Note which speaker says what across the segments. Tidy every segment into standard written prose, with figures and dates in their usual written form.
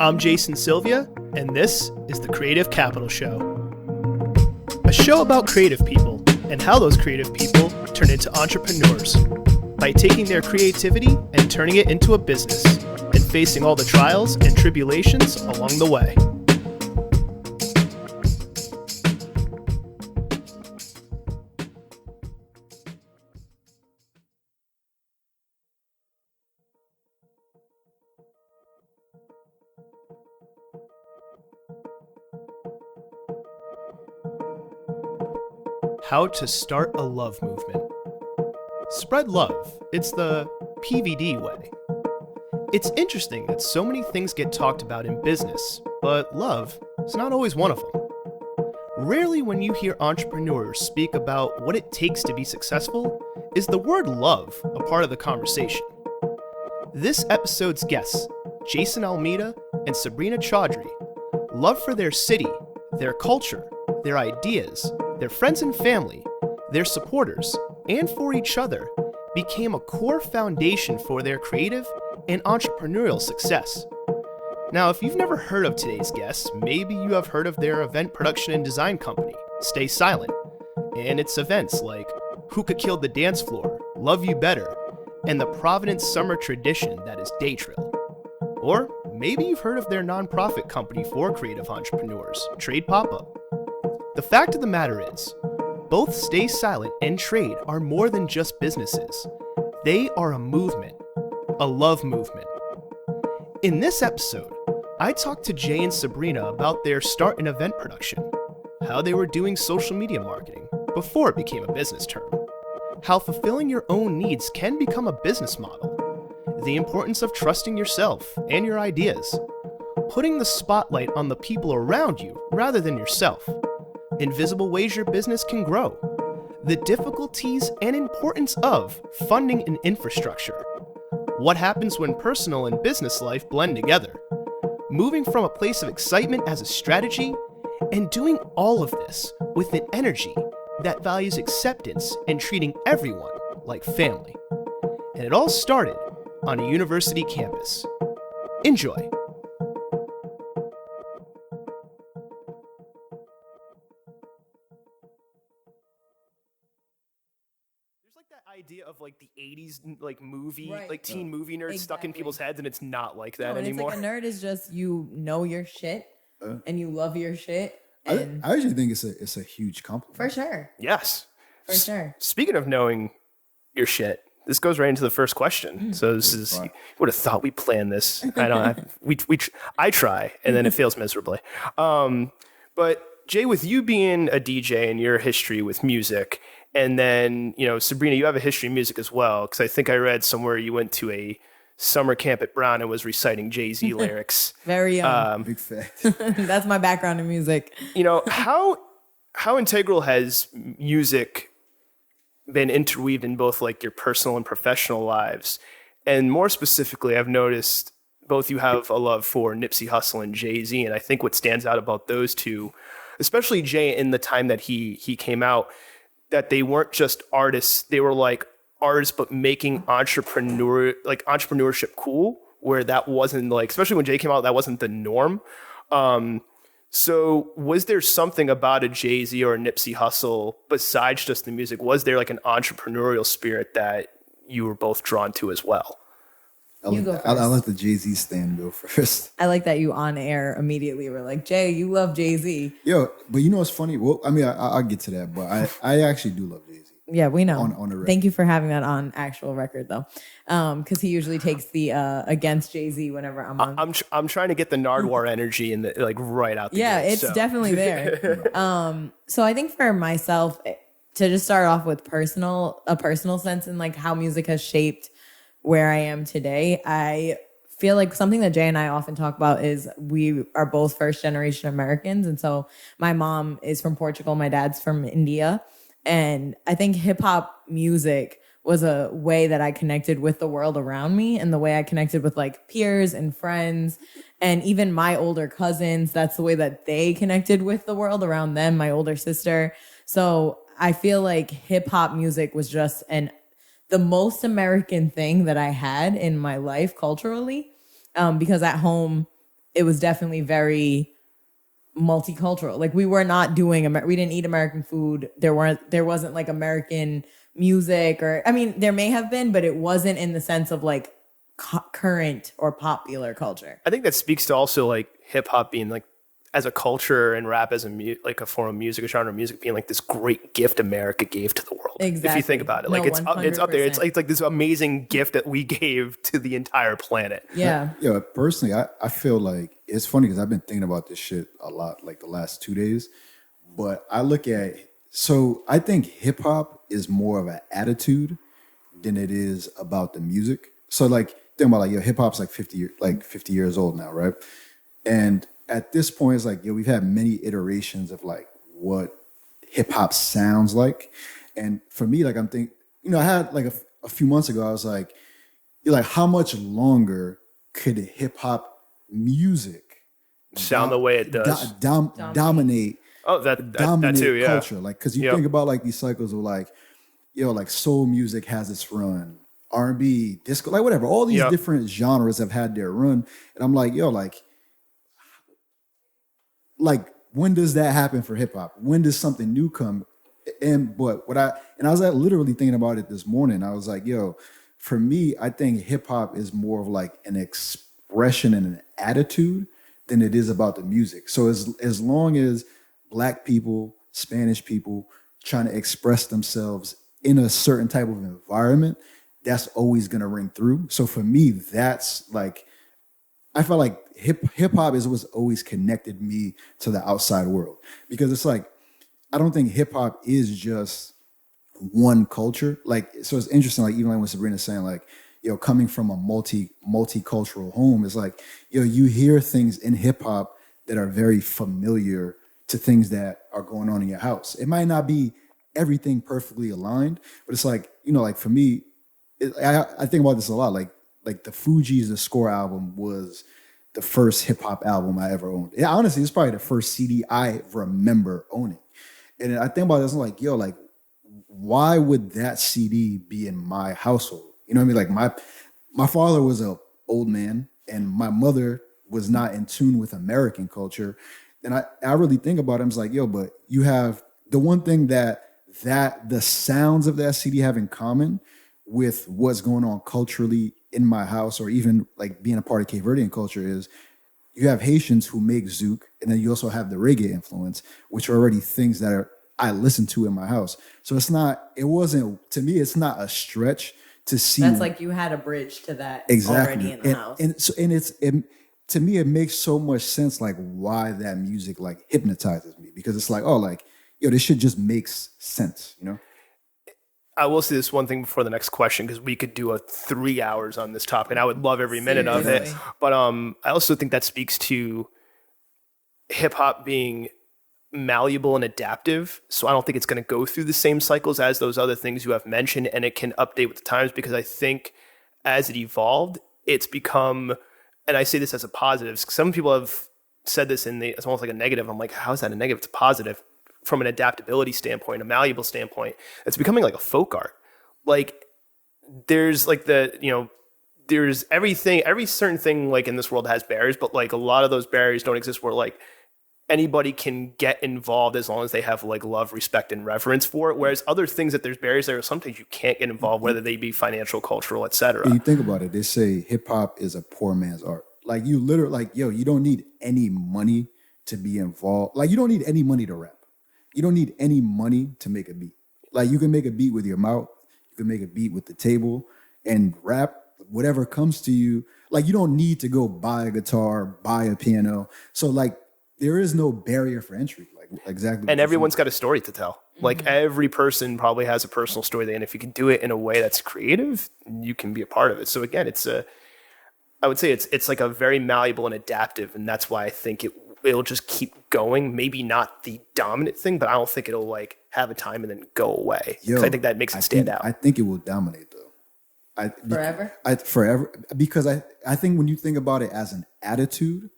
Speaker 1: I'm Jason Sylvia, and this is the Creative Capital Show. A show about creative people and how those creative people turn into entrepreneurs by taking their creativity and turning it into a business and facing all the trials and tribulations along the way. How to start a love movement. Spread love. It's the PVD way. It's interesting that so many things get talked about in business, but love is not always one of them. Rarely when you hear entrepreneurs speak about what it takes to be successful is the word love a part of the conversation. This episode's guests, Jason Almeida and Sabrina Chaudhary, love for their city, their culture, their ideas, their friends and family, their supporters, and for each other became a core foundation for their creative and entrepreneurial success. Now, if you've never heard of today's guests, maybe you have heard of their event production and design company, Stay Silent, and its events like Who Could Kill the Dance Floor, Love You Better, and the Providence summer tradition that is Day Trail. Or maybe you've heard of their nonprofit company for creative entrepreneurs, Trade Pop-Up. The fact of the matter is, both Stay Silent and Trade are more than just businesses. They are a movement, a love movement. In this episode, I talked to Jay and Sabrina about their start in event production, how they were doing social media marketing before it became a business term, how fulfilling your own needs can become a business model, the importance of trusting yourself and your ideas, putting the spotlight on the people around you rather than yourself, invisible ways your business can grow, the difficulties and importance of funding and infrastructure, what happens when personal and business life blend together, moving from a place of excitement as a strategy, and doing all of this with an energy that values acceptance and treating everyone like family. And it all started on a university campus. Enjoy. Idea of like the 80s like movie,
Speaker 2: right.
Speaker 1: Like teen movie nerds stuck in people's heads, and it's not like that
Speaker 2: and
Speaker 1: anymore.
Speaker 2: It's like a nerd is just you know your shit and you love your shit. And
Speaker 3: I actually think it's a huge compliment.
Speaker 2: For sure.
Speaker 1: Yes.
Speaker 2: For sure.
Speaker 1: Speaking of knowing your shit, this goes right into the first question. So this is, you would have thought we planned this. I know I try, and then it fails miserably. But Jay, with you being a DJ and your history with music, and then, Sabrina, you have a history in music as well, because I think I read somewhere you went to a summer camp at Brown and was reciting JayZ lyrics.
Speaker 2: Very young.
Speaker 3: Big fact.
Speaker 2: That's my background in music.
Speaker 1: How integral has music been interweaved in both like your personal and professional lives? And more specifically, I've noticed both you have a love for Nipsey Hussle and JayZ, and I think what stands out about those two, especially Jay in the time that he came out, that they weren't just artists, they were like artists, but making entrepreneurship cool, where that wasn't like, especially when Jay came out, that wasn't the norm. So was there something about a JayZ or a Nipsey Hussle besides just the music? Was there like an entrepreneurial spirit that you were both drawn to as well?
Speaker 3: I like the JayZ stand go first.
Speaker 2: I like that you on air immediately were like, Jay, you love JayZ.
Speaker 3: Yo, but you know what's funny? Well, I mean, I'll get to that, but I actually do love JayZ.
Speaker 2: Yeah, we know.
Speaker 3: On the record.
Speaker 2: Thank you for having that on actual record, though, because he usually takes the against JayZ whenever I'm on.
Speaker 1: I'm trying to get the Nardwuar energy in the like right out the gate,
Speaker 2: it's definitely there. So I think for myself, to just start off with a personal sense and like how music has shaped where I am today, I feel like something that Jay and I often talk about is we are both first generation Americans. And so my mom is from Portugal, my dad's from India. And I think hip hop music was a way that I connected with the world around me and the way I connected with like peers and friends and even my older cousins. That's the way that they connected with the world around them, my older sister. So I feel like hip hop music was just the most American thing that I had in my life culturally, because at home it was definitely very multicultural. Like we were not doing, we didn't eat American food. There wasn't like American music, or I mean, there may have been, but it wasn't in the sense of like current or popular culture.
Speaker 1: I think that speaks to also like hip hop being like, as a culture, and rap as like a form of music, a genre of music, being like this great gift America gave to the world.
Speaker 2: Exactly.
Speaker 1: If you think about it, like it's up there. It's like this amazing gift that we gave to the entire planet.
Speaker 2: Yeah.
Speaker 3: Yeah. Personally, I feel like it's funny because I've been thinking about this shit a lot, like the last 2 days. But I look at, so I think hip hop is more of an attitude than it is about the music. So like think about like, hip hop's like 50 years old now, right? And at this point, it's like, we've had many iterations of like what hip hop sounds like. And for me, like I'm thinking, I had like a few months ago, I was like, how much longer could hip hop music
Speaker 1: sound the way it does?
Speaker 3: Dominate.
Speaker 1: Oh, that too, yeah.
Speaker 3: Culture. Like, cause you think about like these cycles of like, like soul music has its run, R&B, disco, like whatever. All these different genres have had their run. And I'm like, like when does that happen for hip hop? When does something new come? And I was like literally thinking about it this morning. I was like, for me, I think hip hop is more of like an expression and an attitude than it is about the music. So as long as Black people, Spanish people trying to express themselves in a certain type of environment, that's always gonna ring through. So for me, that's like, I felt like hip hop is what's always connected me to the outside world, because it's like, I don't think hip hop is just one culture. Like, so it's interesting, like even like when Sabrina's saying like, coming from a multicultural home, it's like, you hear things in hip hop that are very familiar to things that are going on in your house. It might not be everything perfectly aligned, but it's like, like for me, I think about this a lot. Like the Fugees' The Score album was the first hip hop album I ever owned. Yeah, honestly, it's probably the first CD I remember owning. And I think about this, I'm like, like, why would that CD be in my household? You know what I mean? Like my father was an old man, and my mother was not in tune with American culture. And I really think about it. I'm just like, but you have the one thing that the sounds of that CD have in common with what's going on culturally in my house, or even like being a part of Cape Verdean culture, is you have Haitians who make zouk, and then you also have the reggae influence, which are already things that I listen to in my house. So it's not a stretch to see.
Speaker 2: That's like you had a bridge to that already in the house.
Speaker 3: And to me, it makes so much sense, like why that music like hypnotizes me, because it's like, this shit just makes sense,
Speaker 1: I will say this one thing before the next question, because we could do 3 hours on this topic, and I would love every minute of it. But I also think that speaks to hip hop being malleable and adaptive. So I don't think it's going to go through the same cycles as those other things you have mentioned, and it can update with the times, because I think as it evolved, it's become, and I say this as a positive, some people have said this it's almost like a negative. I'm like, how is that a negative? It's a positive. From an adaptability standpoint, a malleable standpoint, it's becoming like a folk art. Like there's like there's every certain thing like in this world has barriers, but like a lot of those barriers don't exist where like anybody can get involved as long as they have like love, respect, and reverence for it. Whereas other things that there's barriers there, sometimes you can't get involved, whether they be financial, cultural, etc.
Speaker 3: You think about it, they say hip hop is a poor man's art. Like you literally, like, you don't need any money to be involved. Like you don't need any money to rap. You don't need any money to make a beat. Like you can make a beat with your mouth. You can make a beat with the table and rap whatever comes to you. Like you don't need to go buy a guitar, buy a piano. So like there is no barrier for entry. Like exactly.
Speaker 1: And everyone's got a story to tell. Mm-hmm. Like every person probably has a personal story there. And if you can do it in a way that's creative, you can be a part of it. So again, I would say it's like a very malleable and adaptive. And that's why I think it'll just keep going. Maybe not the dominant thing, but I don't think it'll like have a time and then go away. I think that makes it stand out.
Speaker 3: I think it will dominate though.
Speaker 2: Forever?
Speaker 3: Forever. Because I think when you think about it as an attitude,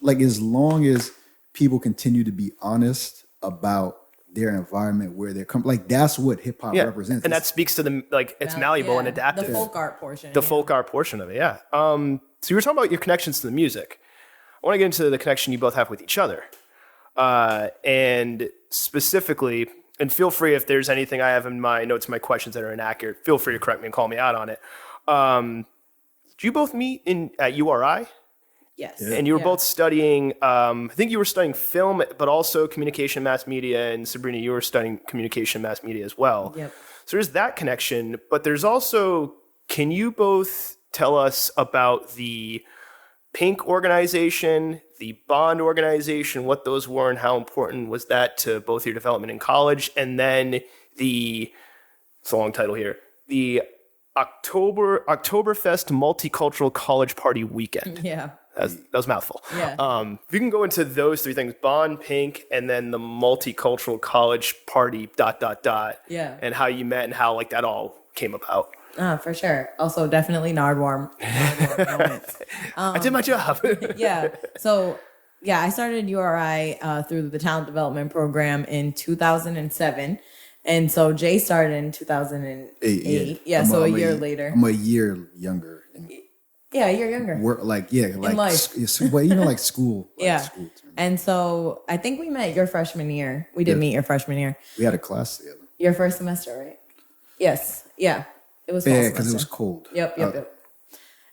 Speaker 3: like as long as people continue to be honest about their environment, where they're coming, like that's what hip hop represents.
Speaker 1: And that speaks to the, like it's malleable and adaptive.
Speaker 2: The folk art portion.
Speaker 1: The folk art portion of it, yeah. So you were talking about your connections to the music. I want to get into the connection you both have with each other. And specifically, and feel free if there's anything I have in my notes, my questions that are inaccurate, feel free to correct me and call me out on it. Did you both meet at URI?
Speaker 2: Yes.
Speaker 1: And you were both studying, I think you were studying film, but also communication mass media. And Sabrina, you were studying communication mass media as well.
Speaker 2: Yep.
Speaker 1: So there's that connection. But there's also, can you both tell us about the Pink organization, the Bond organization, what those were and how important was that to both your development in college? And then it's a long title here, the Oktoberfest Multicultural College Party Weekend.
Speaker 2: Yeah.
Speaker 1: That was a mouthful.
Speaker 2: Yeah.
Speaker 1: If you can go into those three things, Bond, Pink, and then the Multicultural College Party ...
Speaker 2: Yeah.
Speaker 1: And how you met and how like that all came about.
Speaker 2: For sure. Also, definitely Nardwar moments.
Speaker 1: I did my job.
Speaker 2: Yeah. So, yeah, I started URI through the talent development program in 2007. And so Jay started in 2008. Yeah, so a year later.
Speaker 3: I'm a year younger.
Speaker 2: Yeah, a year younger.
Speaker 3: Like
Speaker 2: life.
Speaker 3: Well, like school.
Speaker 2: Yeah.
Speaker 3: School
Speaker 2: and so I think we met your freshman year. We did meet your freshman year.
Speaker 3: We had a class together.
Speaker 2: Your first semester, right? Yes. Yeah. It was fall
Speaker 3: because it
Speaker 2: semester.
Speaker 3: was cold.
Speaker 2: Yep.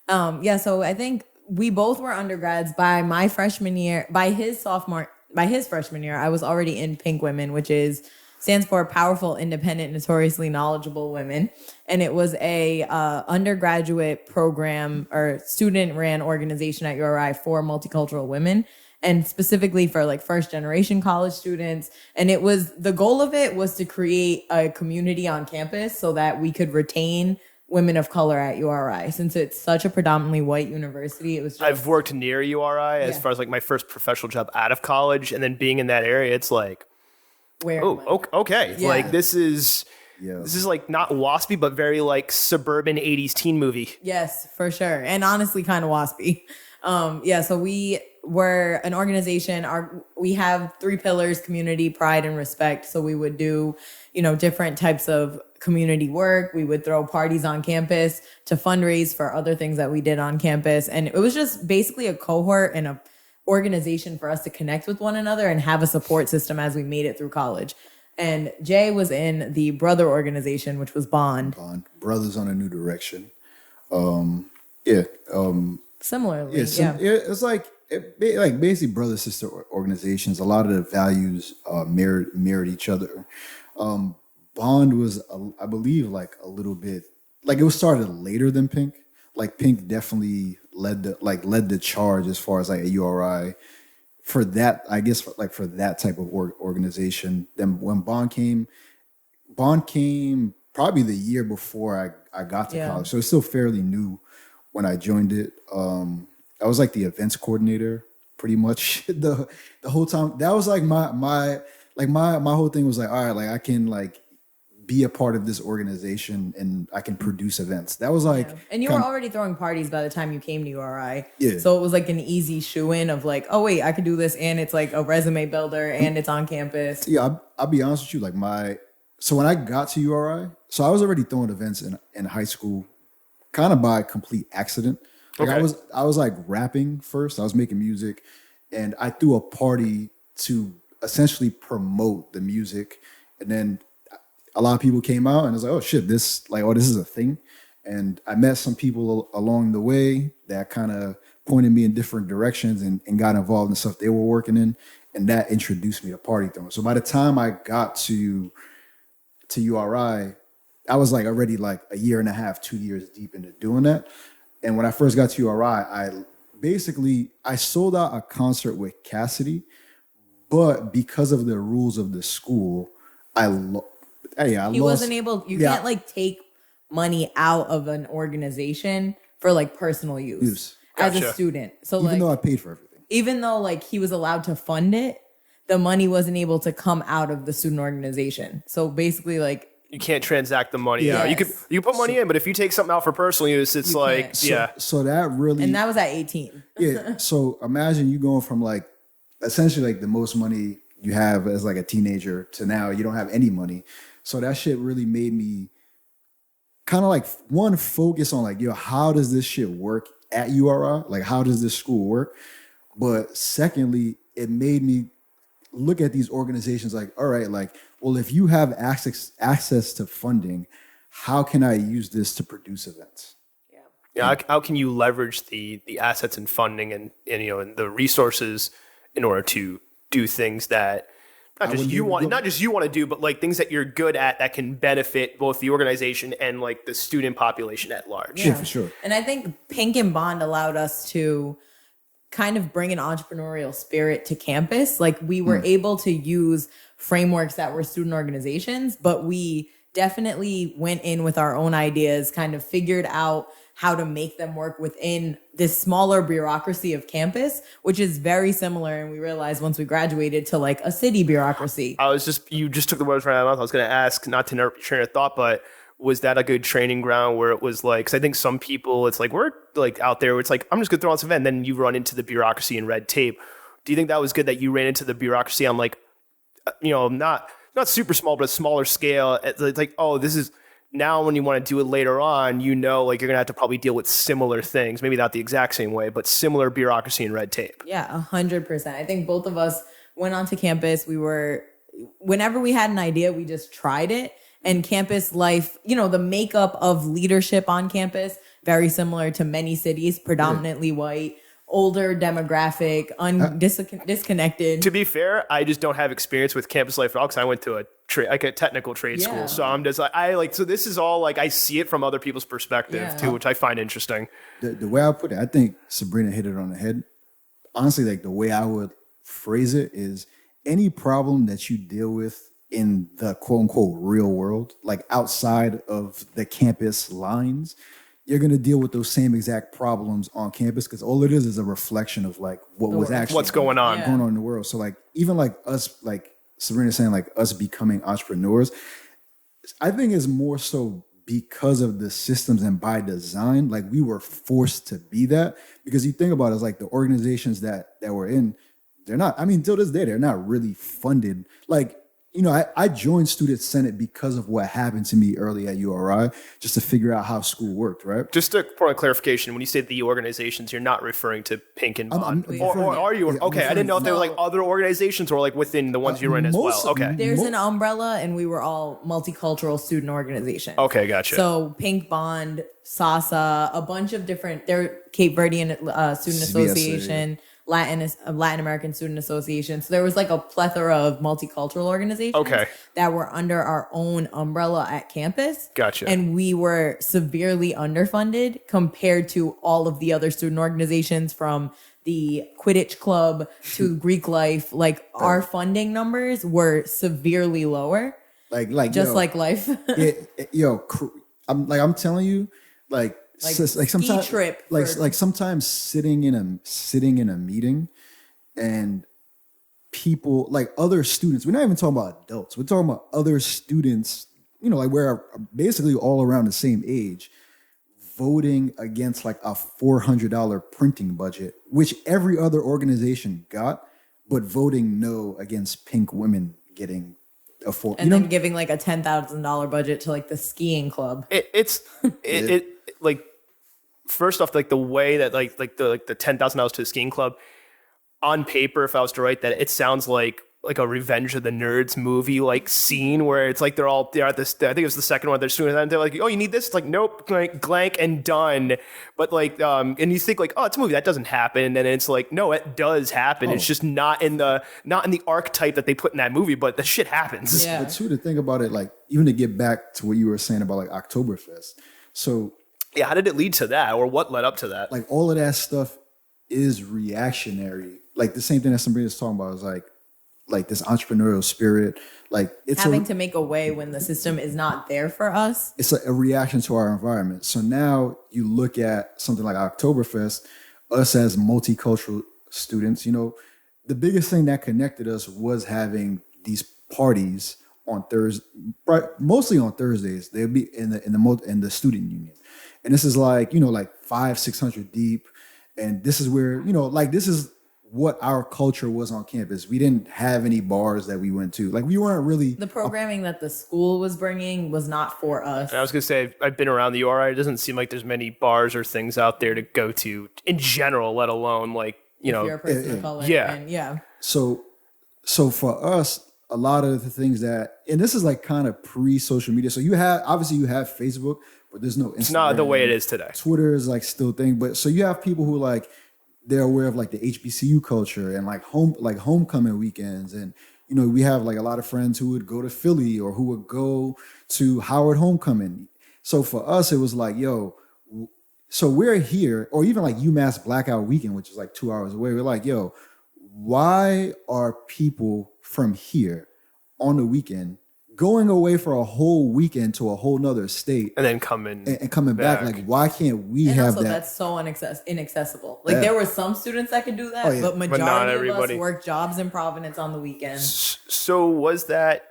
Speaker 2: Yeah, so I think we both were undergrads by my freshman year. By his freshman year, I was already in Pink Women, which stands for Powerful, Independent, Notoriously Knowledgeable Women. And it was a undergraduate program or student-ran organization at URI for multicultural women, and specifically for like first-generation college students. And the goal of it was to create a community on campus so that we could retain women of color at URI. Since it's such a predominantly white university, it was just...
Speaker 1: I've worked near URI as far as like my first professional job out of college, and then being in that area, it's like, okay.
Speaker 2: Yeah.
Speaker 1: Like this is like not waspy, but very like suburban 80s teen movie.
Speaker 2: Yes, for sure. And honestly, kind of waspy. So we were an organization. We have 3 pillars: community, pride, and respect. So we would do, different types of community work. We would throw parties on campus to fundraise for other things that we did on campus. And it was just basically a cohort and a organization for us to connect with one another and have a support system as we made it through college. And Jay was in the brother organization, which was Bond.
Speaker 3: Brothers on a New Direction.
Speaker 2: Similarly,
Speaker 3: it's like basically brother sister organizations. A lot of the values mirrored each other. Bond was, I believe, like a little bit like it was started later than Pink. Like Pink definitely led the charge as far as like a URI for that. I guess for that type of organization. Then when Bond came probably the year before I got to college, so it's still fairly new when I joined it. I was like the events coordinator pretty much the whole time. That was like my whole thing was like, all right, like I can like be a part of this organization and I can produce events. That was like,
Speaker 2: and you were already throwing parties by the time you came to URI.
Speaker 3: Yeah.
Speaker 2: So it was like an easy shoe-in of like, oh wait, I could do this, and it's like a resume builder and it's on campus.
Speaker 3: Yeah, I'll be honest with you. Like so when I got to URI, so I was already throwing events in high school, kind of by complete accident. Like
Speaker 1: okay.
Speaker 3: I was like rapping first. I was making music, and I threw a party to essentially promote the music, and then a lot of people came out and it was like, oh shit, this is a thing. And I met some people along the way that kind of pointed me in different directions and got involved in stuff they were working in. And that introduced me to party throwing. So by the time I got to URI, I was like already like a year and a half, 2 years deep into doing that. And when I first got to URI, I sold out a concert with Cassidy, but because of the rules of the school, he
Speaker 2: wasn't able. You can't like take money out of an organization for like personal use as a student. So
Speaker 3: even though I paid for everything,
Speaker 2: even though like he was allowed to fund it, the money wasn't able to come out of the student organization. So basically, like
Speaker 1: you can't transact the money out. You can put money in, but if you take something out for personal use, it's like
Speaker 3: So that really,
Speaker 2: and that was at 18.
Speaker 3: Yeah. So imagine you going from like essentially like the most money you have as like a teenager to now you don't have any money. So that shit really made me kind of like focus on like, how does this shit work at URI? Like, how does this school work? But secondly, it made me look at these organizations like, all right, like, well, if you have access to funding, how can I use this to produce events?
Speaker 1: Yeah, how can you leverage the assets and funding and and the resources in order to do things that not just you want to do, but like things that you're good at that can benefit both the organization and like the student population at large.
Speaker 3: Yeah, for sure.
Speaker 2: And I think Pink and Bond allowed us to kind of bring an entrepreneurial spirit to campus. Like we were able to use frameworks that were student organizations, but we definitely went in with our own ideas, kind of figured out how to make them work within this smaller bureaucracy of campus, which is very similar. And we realized once we graduated to like a city bureaucracy.
Speaker 1: You just took the words right out of my mouth. I was going to ask, not to interrupt your train of thought, but was that a good training ground where it was like, because I think some people, it's like, we're like out there, it's like, I'm just going to throw on this event. And then you run into the bureaucracy and red tape. Do you think that was good that you ran into the bureaucracy on like, not super small, but a smaller scale? It's like, oh, this is, now when you want to do it later on, like you're going to have to probably deal with similar things, maybe not the exact same way, but similar bureaucracy and red tape.
Speaker 2: Yeah, 100%. I think both of us went onto campus. Whenever we had an idea, we just tried it. And campus life, the makeup of leadership on campus, very similar to many cities, predominantly white, older demographic, disconnected.
Speaker 1: To be fair, I just don't have experience with campus life at all because I went to a technical trade school. So I'm just like, so this is all like, I see it from other people's perspective too, which I find interesting.
Speaker 3: The way I put it, I think Sabrina hit it on the head. Honestly, like the way I would phrase it is any problem that you deal with in the quote unquote real world, like outside of the campus lines, you're going to deal with those same exact problems on campus because all it is a reflection of like what's
Speaker 1: going on
Speaker 3: in the world. So like even like us, like Sabrina saying, like us becoming entrepreneurs, I think is more so because of the systems and by design. Like we were forced to be that because you think about it, it's like the organizations that we're in, they're not, I mean, till this day, they're not really funded. Like, I joined Student Senate because of what happened to me early at URI, just to figure out how school worked, right?
Speaker 1: Just a point of clarification, when you say the organizations, you're not referring to Pink and Bond. Or are you? Okay, I didn't know if they were like other organizations or like within the ones you were in as well. Okay.
Speaker 2: There's an umbrella and we were all multicultural student organizations.
Speaker 1: Okay, gotcha.
Speaker 2: So Pink Bond, SASA, a bunch of different, they're Cape Verdean Student Association. Latin American Student Association. So there was like a plethora of multicultural organizations that were under our own umbrella at campus.
Speaker 1: Gotcha.
Speaker 2: And we were severely underfunded compared to all of the other student organizations, from the Quidditch Club to Greek Life. Like our funding numbers were severely lower. Like like life.
Speaker 3: I'm telling you, like sometimes
Speaker 2: trip
Speaker 3: sometimes sitting in a meeting and people, like other students, we're not even talking about adults, we're talking about other students, like we're basically all around the same age, voting against like a $400 printing budget, which every other organization got, but voting no against Pink women getting
Speaker 2: and then giving like a $10,000 budget to like the skiing club.
Speaker 1: It's like, first off, like the way that like the $10,000 to the skiing club, on paper, if I was to write that, it sounds like a Revenge of the Nerds movie like scene where it's like they're at this, I think it was the second one, they're doing that and they're like, oh, you need this? It's like, nope, like blank and done. But like, and you think like, oh, it's a movie, that doesn't happen. And then it's like, no, it does happen. It's just not in the archetype that they put in that movie, but the shit happens.
Speaker 2: Yeah.
Speaker 3: But too, to think about it, like even to get back to what you were saying about like Oktoberfest. So
Speaker 1: yeah, how did it lead to that, or what led up to that?
Speaker 3: Like all of that stuff is reactionary. Like the same thing that Sabrina's talking about is like this entrepreneurial spirit. Like it's
Speaker 2: having to make a way when the system is not there for us.
Speaker 3: It's a reaction to our environment. So now you look at something like Oktoberfest, us as multicultural students, the biggest thing that connected us was having these parties on Thursday, mostly on Thursdays. They'd be in the student union. And this is like, like 500-600 deep. And this is where, this is what our culture was on campus. We didn't have any bars that we went to. Like we weren't really.
Speaker 2: The programming that the school was bringing was not for us.
Speaker 1: And I was going to say, I've been around the URI. It doesn't seem like there's many bars or things out there to go to in general, let alone like you know,
Speaker 2: you're a person of color.
Speaker 1: yeah.
Speaker 2: And yeah.
Speaker 3: So for us, a lot of the things that, and this is like kind of pre-social media. So you have Facebook, but there's no Instagram.
Speaker 1: It's not the way it is today.
Speaker 3: Twitter is like still a thing, but so you have people who like they're aware of like the HBCU culture and like homecoming weekends, and you know we have like a lot of friends who would go to Philly or who would go to Howard homecoming. So for us, it was like, yo, so we're here, or even like UMass Blackout Weekend, which is like 2 hours away. We're like, yo, why are people from here on the weekend going away for a whole weekend to a whole nother state
Speaker 1: and then coming
Speaker 3: back? Like, why can't we
Speaker 2: and
Speaker 3: have
Speaker 2: also,
Speaker 3: that?
Speaker 2: That's so inaccessible. Like there were some students that could do that, but
Speaker 1: not
Speaker 2: majority of us
Speaker 1: everybody.
Speaker 2: work jobs in Providence on the weekends.
Speaker 1: So was that,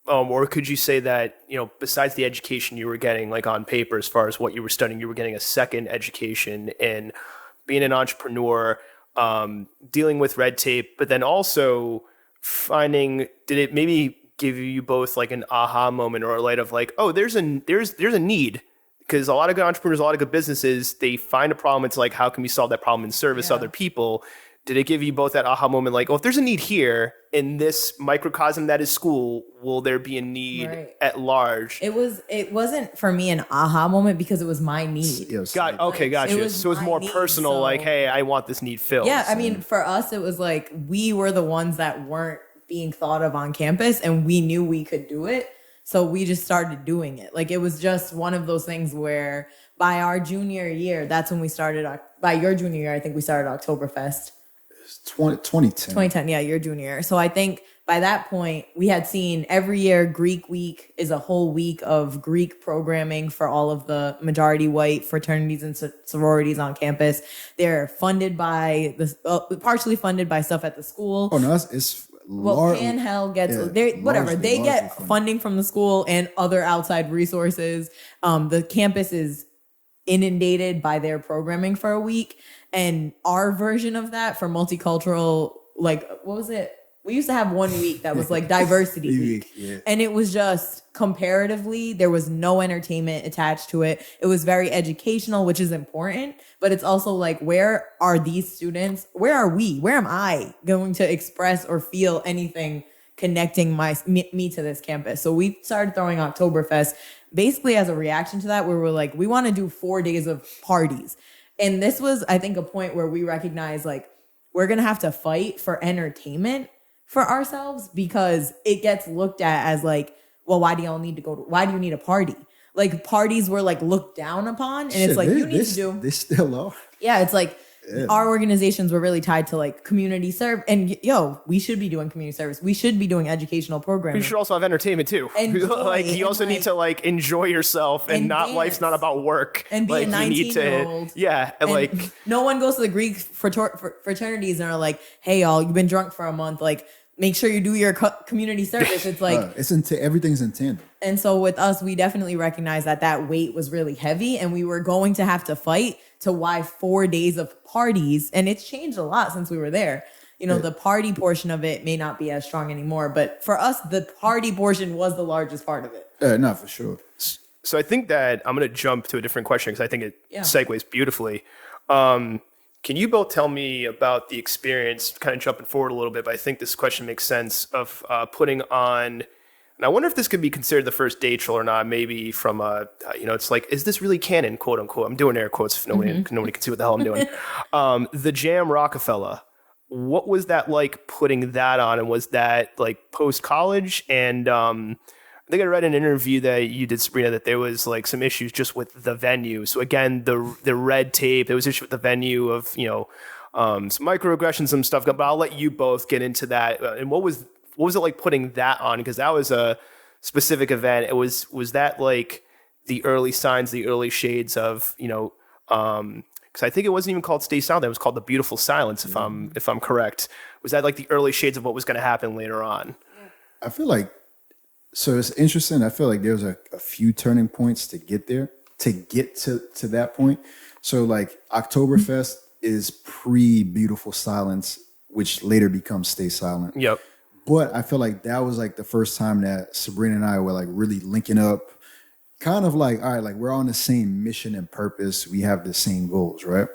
Speaker 1: or could you say that, you know, besides the education you were getting like on paper, as far as what you were studying, you were getting a second education in being an entrepreneur, dealing with red tape, but then also did it maybe give you both like an aha moment or a light of like, oh, there's a need? Because a lot of good entrepreneurs, a lot of good businesses, they find a problem. It's like, how can we solve that problem and service other people? Did it give you both that aha moment? Like, oh, if there's a need here in this microcosm that is school, will there be a need at large?
Speaker 2: It wasn't for me an aha moment because it was my need.
Speaker 1: Gotcha. So it's more personal. Like, hey, I want this need filled.
Speaker 2: Yeah. I mean, for us, it was like, we were the ones that weren't being thought of on campus and we knew we could do it. So we just started doing it. Like, it was just one of those things where by our junior year, that's when we started. By your junior year, I think we started Oktoberfest.
Speaker 3: 2010.
Speaker 2: 2010, yeah, your junior year. So I think by that point, we had seen every year Greek Week is a whole week of Greek programming for all of the majority white fraternities and sororities on campus. They're funded by partially funded by stuff at the school.
Speaker 3: Oh no, it's
Speaker 2: Panhell gets they get funding from the school and other outside resources. The campus is inundated by their programming for a week, and our version of that for multicultural, like, what was it? We used to have 1 week that was like diversity week. Yeah. And it was just comparatively, there was no entertainment attached to it. It was very educational, which is important, but it's also like, where are these students? Where are we? Where am I going to express or feel anything connecting me to this campus? So we started throwing Oktoberfest basically as a reaction to that, where we're like, we want to do 4 days of parties. And this was, I think, a point where we recognized like, we're going to have to fight for entertainment for ourselves, because it gets looked at as like, well, why do you need a party? Like, parties were like looked down upon, and it's like, you need to do.
Speaker 3: They still are.
Speaker 2: Yeah, it's like our organizations were really tied to like community serve, and we should be doing community service. We should be doing educational programming.
Speaker 1: You should also have entertainment too. Like, you also need to like enjoy yourself, and not dance. Life's not about work.
Speaker 2: And be like, a 19-year-old.
Speaker 1: Yeah, and like
Speaker 2: no one goes to the Greek fraternities and are like, hey y'all, you've been drunk for a month. Like, make sure you do your community service. It's like
Speaker 3: everything's in tandem.
Speaker 2: And so with us, we definitely recognized that weight was really heavy, and we were going to have to fight to why 4 days of parties. And it's changed a lot since we were there. You know, the party portion of it may not be as strong anymore, but for us, the party portion was the largest part of it.
Speaker 3: No, for sure.
Speaker 1: So I think that I'm going to jump to a different question, because I think it segues beautifully. Can you both tell me about the experience, kind of jumping forward a little bit, but I think this question makes sense, of putting on, and I wonder if this could be considered the first day troll or not, maybe from, it's like, is this really canon, quote unquote? I'm doing air quotes if nobody can see what the hell I'm doing. The Jam Rockefeller. What was that like, putting that on? And was that like post-college? And I think I read in an interview that you did, Sabrina, that there was like some issues just with the venue. So again, the red tape, there was issue with the venue of, some microaggressions, some stuff, but I'll let you both get into that. And what was it like putting that on? Because that was a specific event. Was that like the early signs, the early shades of, because I think it wasn't even called Stay Silent. It was called The Beautiful Silence, if I'm correct. Was that like the early shades of what was going to happen later on?
Speaker 3: I feel like, so it's interesting. I feel like there's a few turning points to get there, to get to that point. So like Oktoberfest is pre-Beautiful Silence, which later becomes Stay Silent.
Speaker 1: Yep.
Speaker 3: But I feel like that was like the first time that Sabrina and I were like really linking up, kind of like, all right, like we're on the same mission and purpose. We have the same goals, right?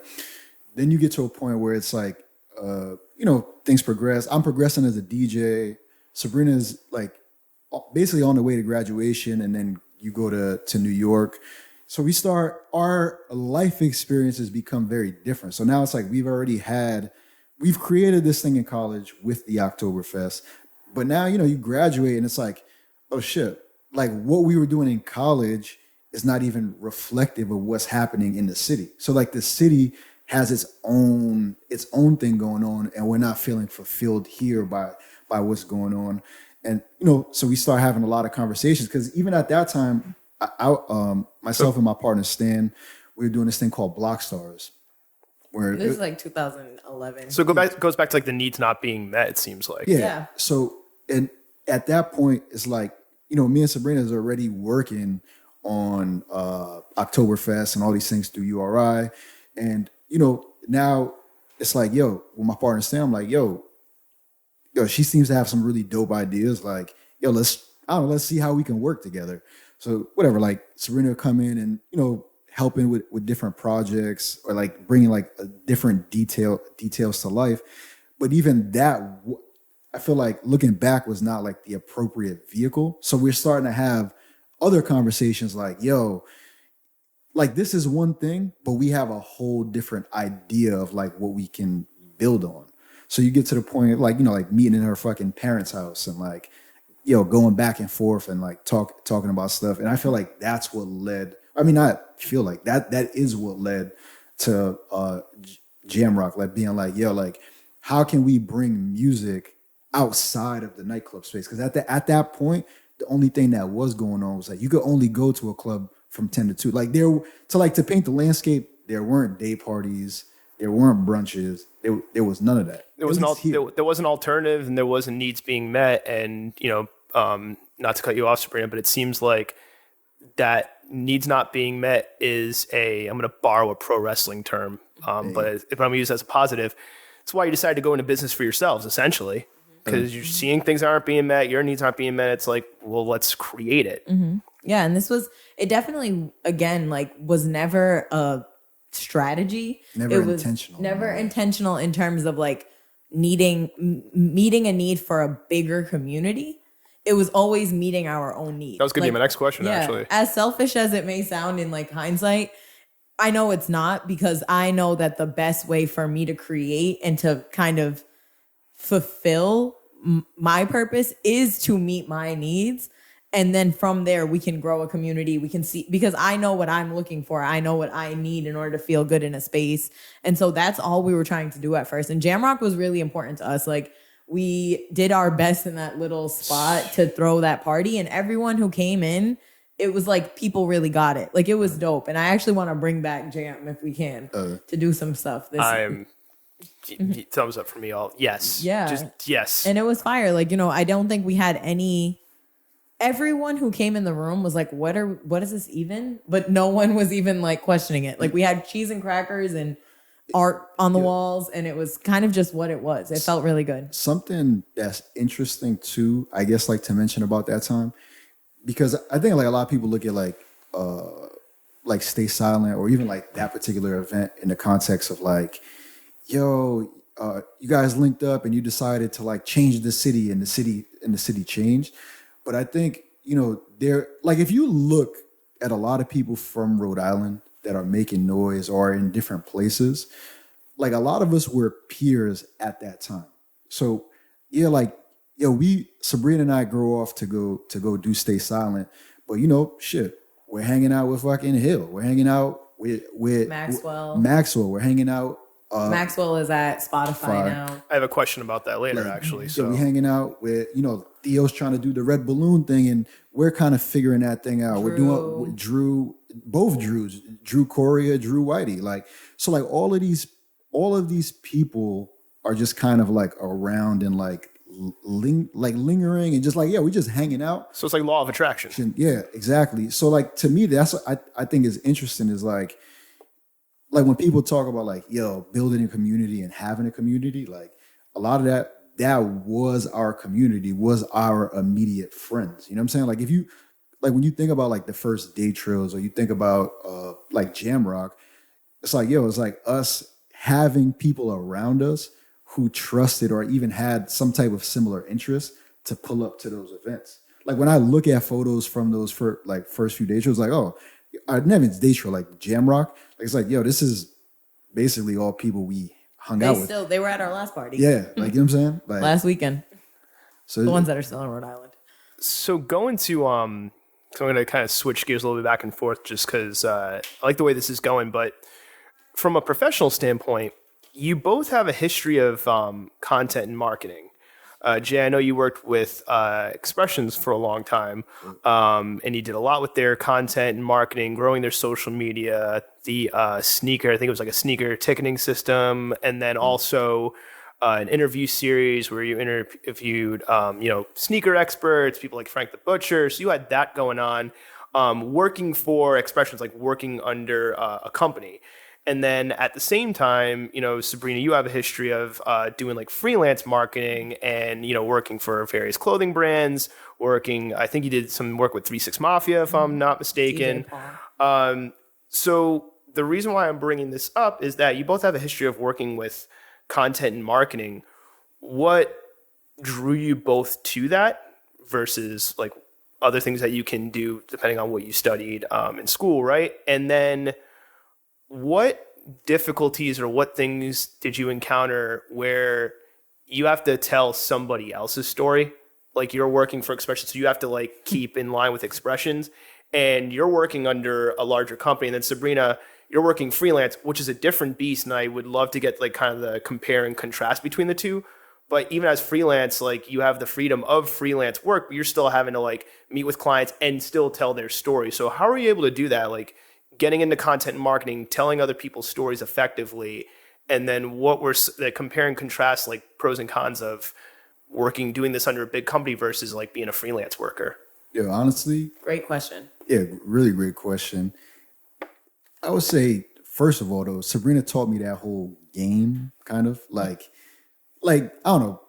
Speaker 3: Then you get to a point where it's like, things progress. I'm progressing as a DJ. Sabrina's like basically on the way to graduation, and then you go to New York. So our life experiences become very different. So now it's like we've created this thing in college with the Oktoberfest, but now, you graduate and it's like, oh shit, like what we were doing in college is not even reflective of what's happening in the city. So like the city has its own thing going on, and we're not feeling fulfilled here by what's going on. And, so we start having a lot of conversations, because even at that time, myself and my partner Stan, we were doing this thing called Block Stars. Where
Speaker 2: this is like 2011.
Speaker 1: So goes back to like the needs not being met, it seems like.
Speaker 3: Yeah. So, and at that point, it's like, me and Sabrina is already working on Oktoberfest and all these things through URI. And, now it's like, with my partner Stan, I'm like, she seems to have some really dope ideas. Like, let's see how we can work together. So whatever, like Sabrina will come in and, helping with different projects, or like bringing like a different details to life. But even that, I feel like looking back was not like the appropriate vehicle. So we're starting to have other conversations like, like this is one thing, but we have a whole different idea of like what we can build on. So you get to the point of like, like meeting in her fucking parents' house and like, going back and forth and like talking about stuff. And I feel like that's what led, I feel like that is what led to Jamrock, like being like, like how can we bring music outside of the nightclub space? Because at that point, the only thing that was going on was like you could only go to a club from 10 to 2. Like to paint the landscape, there weren't day parties, there weren't brunches, there was none of that.
Speaker 1: There was an alternative, and there wasn't needs being met. And not to cut you off, Sabrina, but it seems like that needs not being met is I'm going to borrow a pro wrestling term, but if I'm going to use it as a positive, it's why you decided to go into business for yourselves, essentially, because you're seeing things aren't being met, your needs aren't being met. It's like, well, let's create it.
Speaker 2: Mm-hmm. Yeah, and it definitely, again, like was never a strategy. Never intentional in terms of like meeting a need for a bigger community. It was always meeting our own needs.
Speaker 1: That was going to be my next question, actually.
Speaker 2: As selfish as it may sound in like hindsight, I know it's not, because I know that the best way for me to create and to kind of fulfill my purpose is to meet my needs. And then from there, we can grow a community. We can see, because I know what I'm looking for. I know what I need in order to feel good in a space. And so that's all we were trying to do at first. And Jamrock was really important to us. Like, we did our best in that little spot to throw that party, and everyone who came in, it was like people really got it. Like, it was dope. And I actually want to bring back Jam if we can to do some stuff.
Speaker 1: Thumbs up for me all. Yes.
Speaker 2: Yeah.
Speaker 1: Just yes.
Speaker 2: And it was fire. Like, I don't think we had everyone who came in the room was like, what is this even? But no one was even like questioning it. Like, we had cheese and crackers and art on the walls, and it was kind of just what it was. It felt really good.
Speaker 3: Something that's interesting too, I guess, like to mention about that time, because I think like a lot of people look at like Stay Silent, or even like that particular event in the context of like, you guys linked up and you decided to like change the city, and the city changed. But I think, there, like, if you look at a lot of people from Rhode Island that are making noise or in different places, like a lot of us were peers at that time. So Sabrina and I grow off to go do Stay Silent, but we're hanging out with fucking Hill. We're hanging out with
Speaker 2: Maxwell.
Speaker 3: We're hanging out.
Speaker 2: Maxwell is at Spotify now.
Speaker 1: I have a question about that later, actually. So
Speaker 3: we're hanging out with, Theo's trying to do the red balloon thing, and we're kind of figuring that thing out. We're doing both Drews, Drew Correa, Drew Whitey. Like, so like all of these people are just kind of like around and like lingering and just like, we're just hanging out.
Speaker 1: So it's like law of attraction.
Speaker 3: Yeah, exactly. So like, to me, that's what I think is interesting, is like when people talk about like, building a community and having a community, like a lot of that was our community, was our immediate friends. You know what I'm saying? Like, if you, like when you think about like the first day trails, or you think about like Jamrock, it's like, it's like us having people around us who trusted or even had some type of similar interest to pull up to those events. Like when I look at photos from those first few day shows, like, oh, I never day show, like Jam Rock. Like it's like, yo, this is basically all people we hung out with.
Speaker 2: They were at our last party.
Speaker 3: Yeah, like you know what I'm saying? Like
Speaker 2: last weekend.
Speaker 3: So
Speaker 2: the ones that are still in Rhode Island.
Speaker 1: So going to so I'm going to kind of switch gears a little bit back and forth just because I like the way this is going. But from a professional standpoint, you both have a history of content and marketing. Jay, I know you worked with Expressions for a long time, and you did a lot with their content and marketing, growing their social media, the sneaker, I think it was like a sneaker ticketing system, and then also an interview series where you interviewed, sneaker experts, people like Frank the Butcher. So you had that going on, working for Expressions, like working under a company. And then at the same time, Sabrina, you have a history of doing like freelance marketing and, working for various clothing brands, I think you did some work with 3-6 Mafia, if I'm not mistaken. So the reason why I'm bringing this up is that you both have a history of working with content and marketing. What drew you both to that versus like other things that you can do depending on what you studied in school, right? And then what difficulties or what things did you encounter where you have to tell somebody else's story? Like you're working for Expressions, so you have to like keep in line with Expressions, and you're working under a larger company. And then Sabrina, you're working freelance, which is a different beast. And I would love to get like kind of the compare and contrast between the two. But even as freelance, like you have the freedom of freelance work, but you're still having to like meet with clients and still tell their story. So how are you able to do that? Like getting into content and marketing, telling other people's stories effectively, and then what were the compare and contrast, like pros and cons of doing this under a big company versus like being a freelance worker?
Speaker 3: Yeah, honestly.
Speaker 2: Great question. Yeah,
Speaker 3: really great question. I would say, first of all, though, Sabrina taught me that whole game, kind of like, I don't know.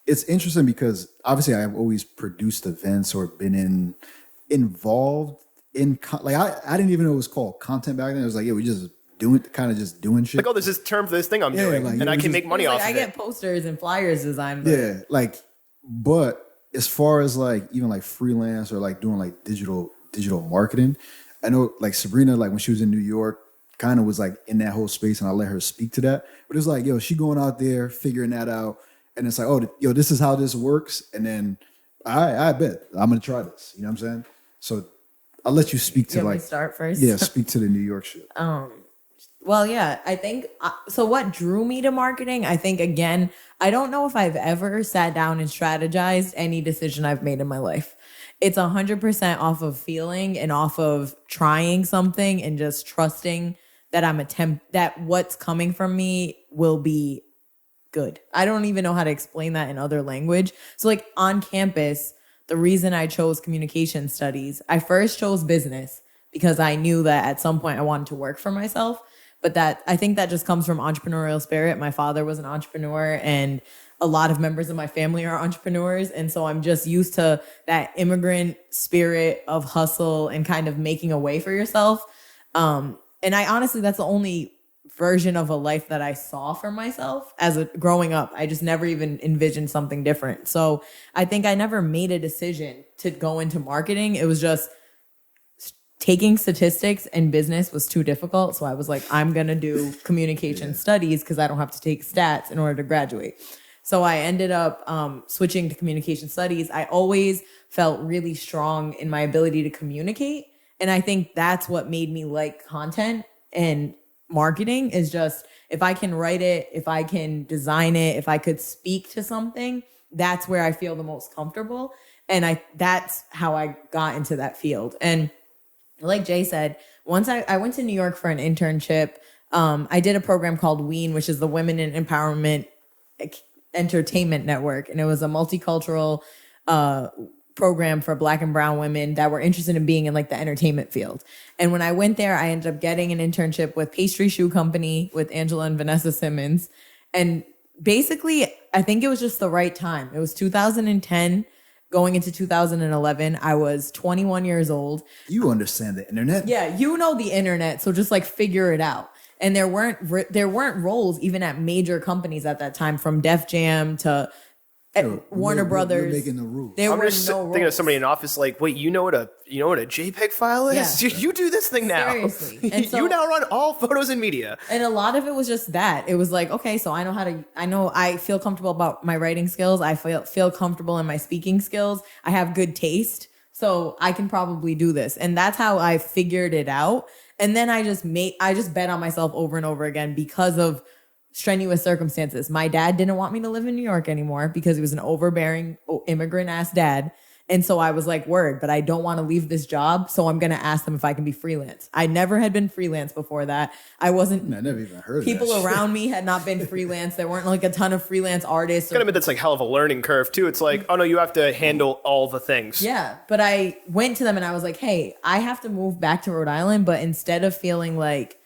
Speaker 3: It's interesting because obviously I've always produced events or been involved in I didn't even know it was called content back then. It was like, yeah, we just doing shit.
Speaker 1: Like, oh, there's this term for this thing I'm doing, like, and I can make money off of it.
Speaker 2: I get posters and flyers designed.
Speaker 3: But as far as like even like freelance or like doing like digital marketing, I know like Sabrina, like when she was in New York, kind of was like in that whole space, and I let her speak to that. But it's like, yo, she going out there figuring that out, and it's like, oh, yo, this is how this works, and then I bet I'm gonna try this. You know what I'm saying? So I'll let you speak to like
Speaker 2: start first.
Speaker 3: Yeah, speak to the New York shit.
Speaker 2: Well, yeah, I think so. What drew me to marketing? I think again, I don't know if I've ever sat down and strategized any decision I've made in my life. It's 100% off of feeling and off of trying something and just trusting that that what's coming from me will be good. I don't even know how to explain that in other language. So like on campus, the reason I chose communication studies, I first chose business because I knew that at some point I wanted to work for myself. But I think that just comes from entrepreneurial spirit. My father was an entrepreneur, and a lot of members of my family are entrepreneurs. And so I'm just used to that immigrant spirit of hustle and kind of making a way for yourself. And I honestly, that's the only version of a life that I saw for myself growing up. I just never even envisioned something different. So I think I never made a decision to go into marketing. It was just taking statistics and business was too difficult. So I was like, I'm going to do communication studies because I don't have to take stats in order to graduate. So I ended up switching to communication studies. I always felt really strong in my ability to communicate. And I think that's what made me like content and marketing is just, if I can write it, if I can design it, if I could speak to something, that's where I feel the most comfortable. And that's how I got into that field. And like Jay said, once I went to New York for an internship, I did a program called WEEN, which is the Women in Empowerment Entertainment Network. And it was a multicultural program for Black and brown women that were interested in being in like the entertainment field. And when I went there, I ended up getting an internship with Pastry Shoe Company with Angela and Vanessa Simmons. And basically, I think it was just the right time. It was 2010. Going into 2011, I was 21 years old.
Speaker 3: You understand the internet?
Speaker 2: Yeah, you know the internet, so just like figure it out. And there weren't roles even at major companies at that time, from Def Jam to Warner Brothers.
Speaker 3: We're making the rules.
Speaker 2: There
Speaker 1: I'm
Speaker 2: were
Speaker 1: just
Speaker 2: no
Speaker 1: thinking
Speaker 2: roles.
Speaker 1: of somebody in an office like, wait, you know what a JPEG file is?
Speaker 2: Yeah.
Speaker 1: You do this thing now.
Speaker 2: Seriously. And so,
Speaker 1: you now run all photos and media.
Speaker 2: and a lot of it was just that. It was like, okay, so I feel comfortable about my writing skills. I feel comfortable in my speaking skills. I have good taste. So I can probably do this. And that's how I figured it out. And then I just bet on myself over and over again because of strenuous circumstances. My dad didn't want me to live in New York anymore because he was an overbearing immigrant ass dad. And so I was like, word, but I don't want to leave this job. So I'm going to ask them if I can be freelance. I never had been freelance before that. I never
Speaker 3: even heard of
Speaker 2: people
Speaker 3: that
Speaker 2: around me had not been freelance. There weren't like a ton of freelance artists.
Speaker 1: Gotta admit, that's like hell of a learning curve too. It's like, oh no, you have to handle all the things.
Speaker 2: Yeah. But I went to them and I was like, hey, I have to move back to Rhode Island. But instead of feeling like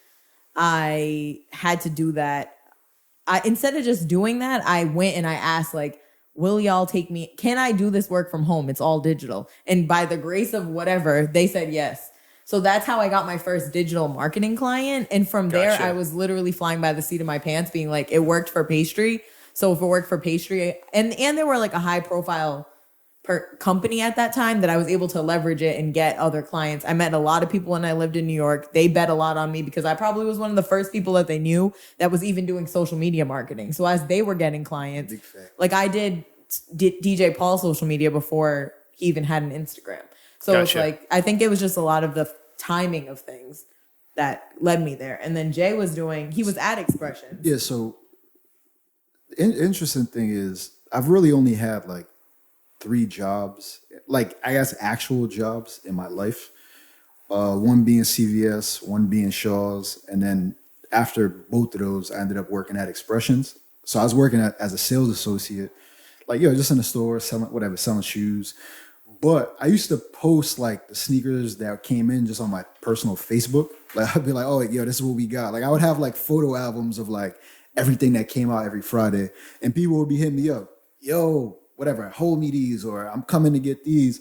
Speaker 2: I had to do that, instead of just doing that, I went and I asked, like, will y'all take me? Can I do this work from home? It's all digital. And by the grace of whatever, they said yes. So that's how I got my first digital marketing client. And from there, I was literally flying by the seat of my pants, being like, it worked for pastry. So if it worked for pastry, and there were like a high profile company at that time that I was able to leverage it and get other clients. I met a lot of people when I lived in New York. They bet a lot on me because I probably was one of the first people that they knew that was even doing social media marketing. So as they were getting clients, like I did DJ Paul's social media before he even had an Instagram. So it's like, I think it was just a lot of the timing of things that led me there. And then Jay he was at Expression.
Speaker 3: Yeah. So interesting thing is I've really only had like 3 jobs, like I guess actual jobs in my life. One being CVS, one being Shaw's, and then after both of those, I ended up working at Expressions. So I was working as a sales associate, like just in the store selling shoes. But I used to post like the sneakers that came in just on my personal Facebook. Like I'd be like, oh this is what we got. Like I would have like photo albums of like everything that came out every Friday, and people would be hitting me up, whatever, hold me these, or I'm coming to get these.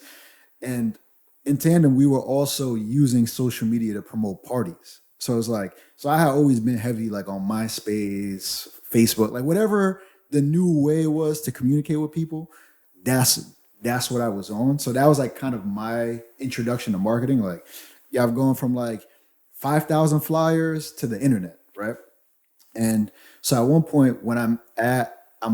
Speaker 3: And in tandem, we were also using social media to promote parties. So it's like, I had always been heavy like on MySpace, Facebook, like whatever the new way was to communicate with people, that's what I was on. So that was like kind of my introduction to marketing. Like, I've gone from like 5,000 flyers to the internet, right? And so at one point when I'm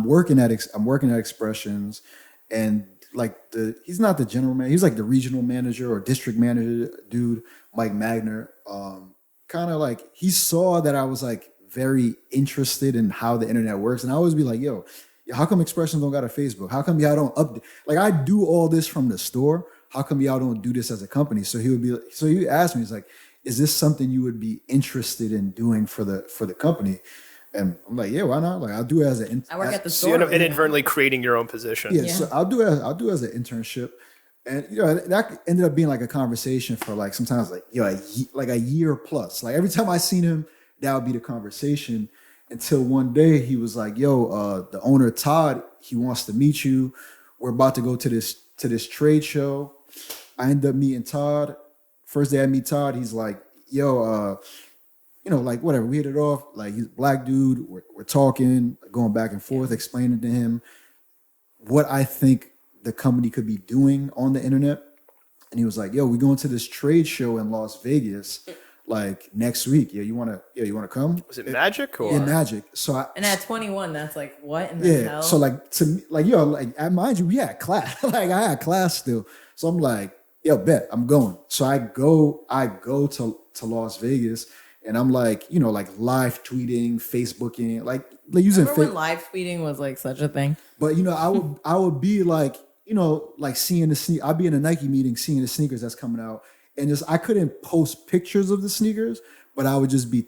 Speaker 3: working at Expressions, and like he's not the general manager, he's like the regional manager or district manager dude, Mike Magner. Kind of like he saw that I was like very interested in how the internet works, and I always be like, how come Expressions don't got a Facebook? How come y'all don't update? Like I do all this from the store. How come y'all don't do this as a company? So he asked me, he's like, is this something you would be interested in doing for the company? And I'm like, why not? Like, I'll do it as
Speaker 2: I work at the
Speaker 1: so
Speaker 2: store.
Speaker 1: you end up inadvertently creating your own position.
Speaker 3: Yeah, so I'll do it as an internship. And that ended up being like a conversation for like sometimes like a year plus. Like every time I seen him, that would be the conversation. Until one day he was like, the owner Todd, he wants to meet you. We're about to go to this trade show. I ended up meeting Todd. First day I meet Todd, he's like, like whatever, we hit it off. Like he's a black dude. We're talking, going back and forth, explaining to him what I think the company could be doing on the internet. And he was like, we're going to this trade show in Las Vegas, like next week. You wanna come?
Speaker 1: Was it Magic or?
Speaker 3: Yeah, Magic. So
Speaker 2: and at 21, that's like what in the hell?
Speaker 3: So like to me, like mind you, we had class. Like I had class still. So I'm like, bet, I'm going. So I go to Las Vegas. And I'm like, like live tweeting, Facebooking, like using.
Speaker 2: Remember when live tweeting was like such a thing?
Speaker 3: But I would be like, like seeing the I'd be in a Nike meeting, seeing the sneakers that's coming out, and I couldn't post pictures of the sneakers, but I would just be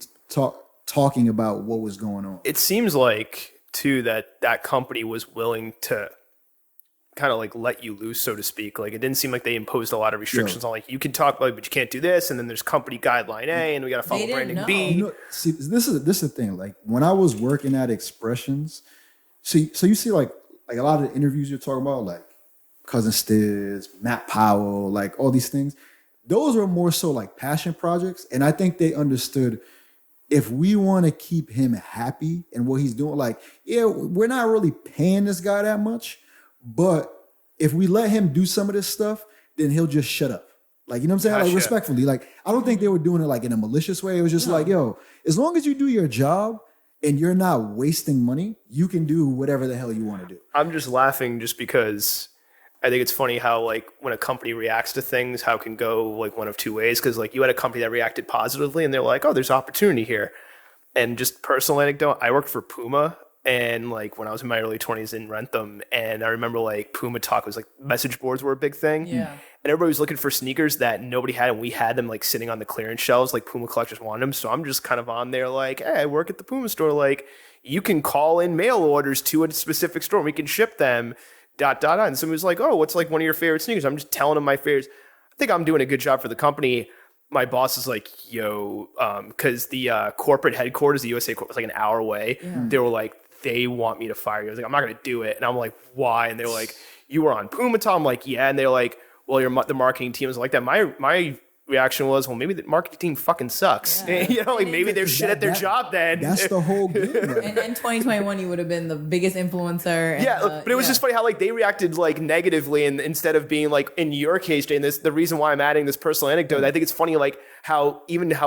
Speaker 3: talking about what was going on.
Speaker 1: It seems like too that company was willing to kind of like let you loose, so to speak. Like it didn't seem like they imposed a lot of restrictions on like you can talk about it, but you can't do this, and then there's company guideline A, and we got to follow branding B.
Speaker 3: See, this is the thing. Like when I was working at Expressions, so you see like a lot of the interviews you're talking about, like Cousin Stiz, Matt Powell, like all these things. Those were more so like passion projects, and I think they understood if we want to keep him happy and what he's doing, like, yeah, we're not really paying this guy that much, but if we let him do some of this stuff, then he'll just shut up. Like, you know what I'm saying?
Speaker 1: Gotcha.
Speaker 3: Like, respectfully. Like, I don't think they were doing it like in a malicious way. It was just like, yo, as long as you do your job and you're not wasting money, you can do whatever the hell you want to do.
Speaker 1: I'm just laughing just because I think it's funny how, like, when a company reacts to things, how it can go like one of two ways. Because, like, you had a company that reacted positively and they're like, oh, there's opportunity here. And just personal anecdote, I worked for Puma, and like when I was in my early 20s in Rentham, and I remember like Puma Talk was like, message boards were a big thing.
Speaker 2: Yeah.
Speaker 1: And everybody was looking for sneakers that nobody had, and we had them like sitting on the clearance shelves, like Puma collectors wanted them. So I'm just kind of on there like, hey, I work at the Puma store. Like, you can call in mail orders to a specific store and we can ship them, ... And somebody was like, oh, what's like one of your favorite sneakers? I'm just telling them my favorites. I think I'm doing a good job for the company. My boss is like, yo, because the corporate headquarters, the USA was like an hour away. Yeah. They were like, they want me to fire you. I was like, I'm not going to do it. And I'm like, why? And they were like, you were on Puma Talk. I'm like, yeah. And they're like, well, the marketing team is like that. My reaction was, well, maybe the marketing team fucking sucks. Yeah. You know, like maybe they're shit at their job then.
Speaker 3: That's the whole game. Right?
Speaker 2: And in 2021, you would have been the biggest influencer.
Speaker 1: Yeah, but it was just funny how like they reacted like negatively, and instead of being like, in your case, Jane, the reason why I'm adding this personal anecdote, I think it's funny like how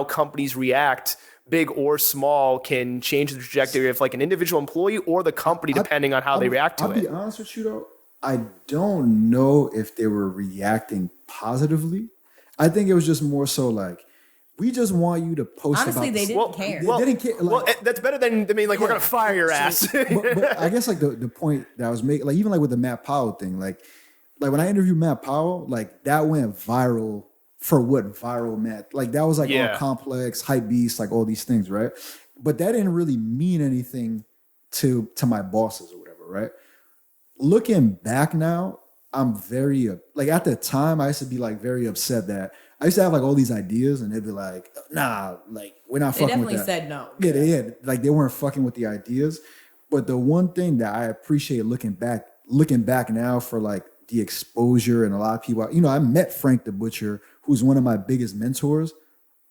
Speaker 1: companies react, big or small, can change the trajectory of like an individual employee or the company depending on how they react to it.
Speaker 3: I'll be honest with you though, I don't know if they were reacting positively. I think it was just more so like, we just want you to post.
Speaker 2: Honestly, they didn't care.
Speaker 3: They didn't care. Like,
Speaker 1: well, that's better than, I mean, like, we're going to fire your ass.
Speaker 3: but I guess like the point that I was making, like even like with the Matt Powell thing, like when I interviewed Matt Powell, like that went viral for what viral meant. Like that was like all complex, hype beast, like all these things, right? But that didn't really mean anything to my bosses or whatever, right? Looking back now, I'm very, like at the time, I used to be like very upset that I used to have like all these ideas and they'd be like, nah, like we're not fucking with that.
Speaker 2: They definitely said no.
Speaker 3: Yeah, they had, like they weren't fucking with the ideas. But the one thing that I appreciate looking back now for like the exposure and a lot of people, you know, I met Frank the Butcher, who's one of my biggest mentors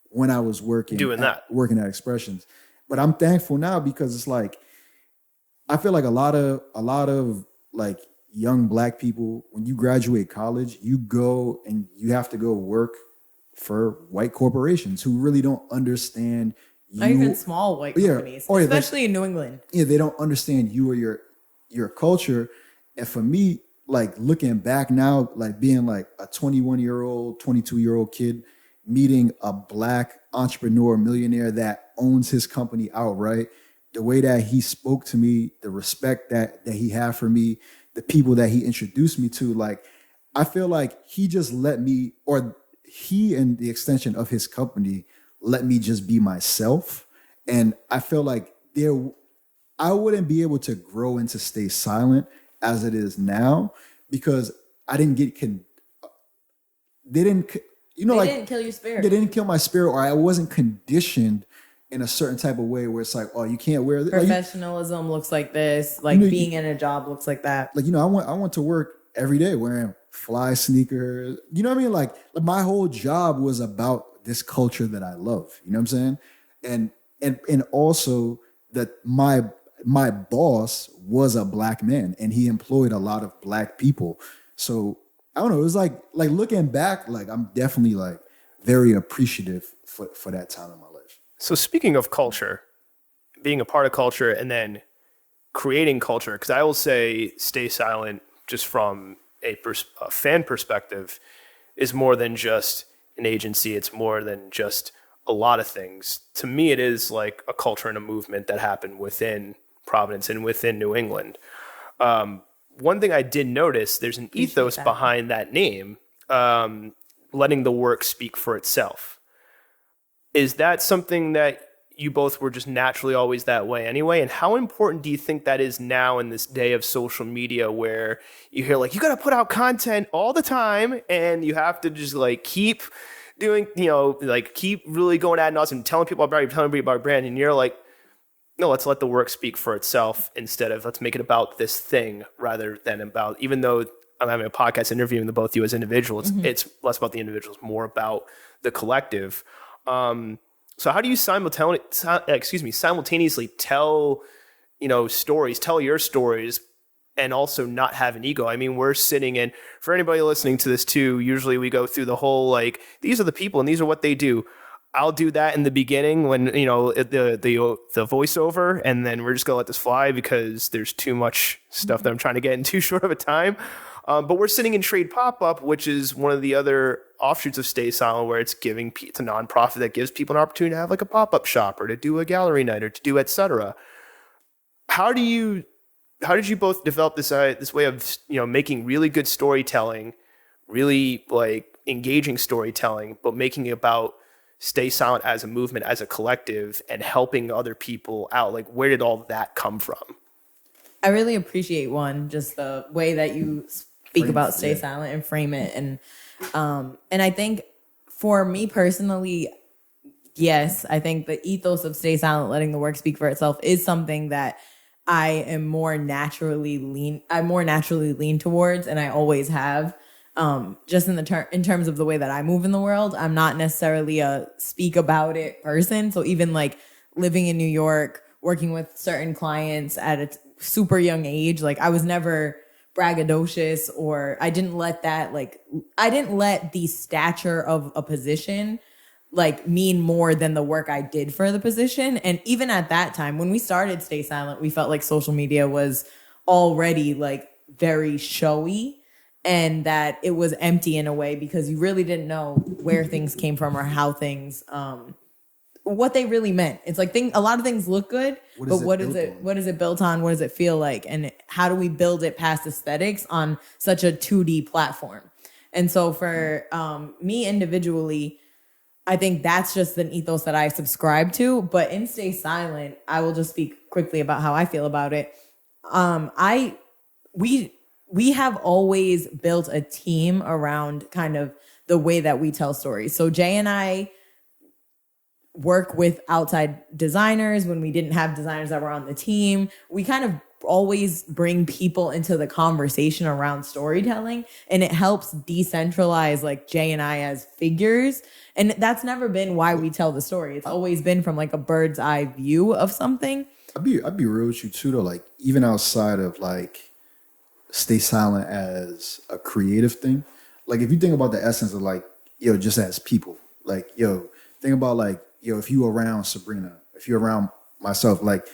Speaker 3: when I was working at Expressions. But I'm thankful now because it's like, I feel like a lot of like young Black people, when you graduate college, you go and you have to go work for white corporations who really don't understand you.
Speaker 2: Not even small white companies, especially in New England.
Speaker 3: Yeah, they don't understand you or your culture. And for me, like looking back now, like being like a 21-year-old, 22-year-old kid, meeting a Black entrepreneur, millionaire that owns his company outright, the way that he spoke to me, the respect that he had for me, the people that he introduced me to, like, I feel like he just let me, or he and the extension of his company let me just be myself. And I feel like I wouldn't be able to grow and to stay silent as it is now because I didn't they didn't kill your spirit. They didn't kill my spirit, or I wasn't conditioned in a certain type of way where it's like, oh, you can't wear this.
Speaker 2: Professionalism looks like this. Like being in a job looks like that.
Speaker 3: Like, you know, I went to work every day wearing fly sneakers. You know what I mean? Like my whole job was about this culture that I love. You know what I'm saying? And also that my boss was a Black man and he employed a lot of Black people. So I don't know. It was like looking back, like I'm definitely like very appreciative for that time in my life.
Speaker 1: So speaking of culture, being a part of culture and then creating culture, because I will say Stay Silent, just from a fan perspective, is more than just an agency. It's more than just a lot of things. To me, it is like a culture and a movement that happened within Providence and within New England. One thing I did notice, there's an ethos behind that name, letting the work speak for itself. Is that something that you both were just naturally always that way anyway? And how important do you think that is now in this day of social media where you hear like, you got to put out content all the time and you have to just like keep doing, you know, like keep really going ad nauseam, telling people about your brand. And you're like, no, let's let the work speak for itself instead of let's make it about this thing rather than about, even though I'm having a podcast interviewing the both of you as individuals, it's less about the individuals, more about the collective. So how do you simultaneously tell, stories, tell your stories, and also not have an ego? I mean, we're sitting in, for anybody listening to this too, usually we go through the whole, like, these are the people and these are what they do. I'll do that in the beginning when, the voiceover, and then we're just going to let this fly because there's too much stuff that I'm trying to get in too short of a time. But we're sitting in Trade Pop-Up, which is one of the other offshoots of Stay Silent, where it's a nonprofit that gives people an opportunity to have like a pop-up shop or to do a gallery night or to do et cetera. How did you both develop this way of, making really good storytelling, really like engaging storytelling, but making it about Stay Silent as a movement, as a collective, and helping other people out? Like, where did all that come from?
Speaker 2: I really appreciate just the way that you speak about Stay Silent and frame it. And I think for me personally, yes, I think the ethos of Stay Silent, letting the work speak for itself, is something that I more naturally lean towards, and I always have. Just in terms of the way that I move in the world, I'm not necessarily a speak about it person. So even like living in New York, working with certain clients at a super young age, like I was never braggadocious, or I didn't let the stature of a position like mean more than the work I did for the position. And even at that time, when we started Stay Silent, we felt like social media was already like very showy, and that it was empty in a way because you really didn't know where things came from or how things, what they really meant. It's like a lot of things look good, but what is it built on? What does it feel like? And how do we build it past aesthetics on such a 2D platform? And so for me individually, I think that's just an ethos that I subscribe to. But in Stay Silent, I will just speak quickly about how I feel about it. We have always built a team around kind of the way that we tell stories. So Jay and I work with outside designers when we didn't have designers that were on the team. We kind of always bring people into the conversation around storytelling, and it helps decentralize like Jay and I as figures. And that's never been why we tell the story. It's always been from like a bird's eye view of something.
Speaker 3: I'd be real with you too though. Like even outside of like Stay Silent as a creative thing. Like if you think about the essence of like, just as people, like, think about like, if you around Sabrina, if you're around myself, like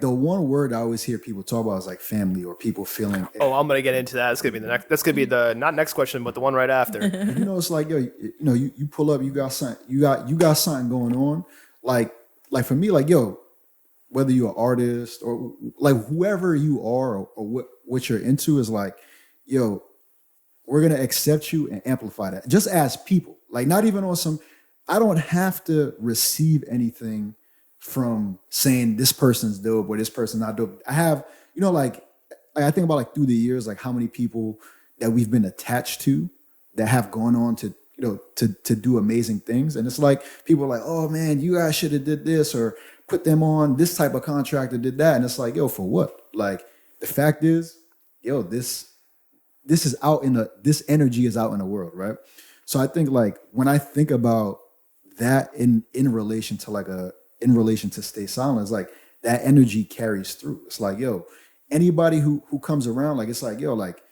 Speaker 3: the one word I always hear people talk about is like family, or people feeling.
Speaker 1: Oh, I'm going to get into that. That's going to be the next, that's going to be the, not next question, but the one right after.
Speaker 3: And, it's like, you pull up, you got something going on. Like for me, like, whether you're an artist or like whoever you are or what you're into is like, we're going to accept you and amplify that just as people. Like not even on some, I don't have to receive anything from saying this person's dope or this person's not dope. I have, like I think about like through the years, like how many people that we've been attached to that have gone on to, to do amazing things. And it's like, people are like, oh man, you guys should have did this or put them on this type of contract or did that. And it's like, for what? Like the fact is, this is out this energy is out in the world. Right. So I think like when I think about that in relation to Stay Silent, it's like that energy carries through. It's like, anybody who comes around, like, it's like, like,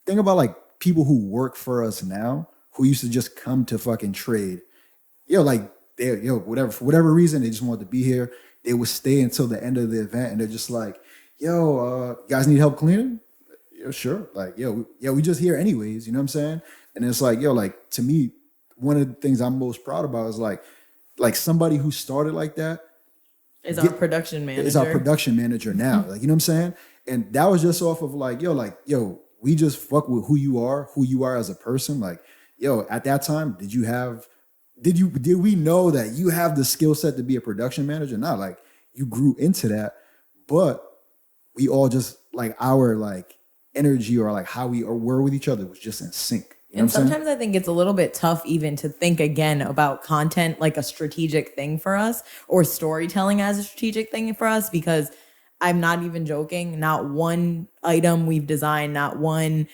Speaker 3: think about like people who work for us now, who used to just come to fucking trade. Like they, whatever, for whatever reason, they just wanted to be here. They would stay until the end of the event, and they're just like, you guys need help cleaning? Sure. Like, we just here anyways, you know what I'm saying? And it's like, like to me, one of the things I'm most proud about is like somebody who started like that
Speaker 2: is our production manager.
Speaker 3: Is our production manager now. Like, you know what I'm saying? And that was just off of like, we just fuck with who you are as a person. Like, at that time, did we know that you have the skill set to be a production manager? Not like you grew into that, but we all just like our like energy or like how we were with each other was just in sync. You know
Speaker 2: and sometimes I think it's a little bit tough even to think again about content like a strategic thing for us or storytelling as a strategic thing for us, because I'm not even joking. Not one item we've designed, not one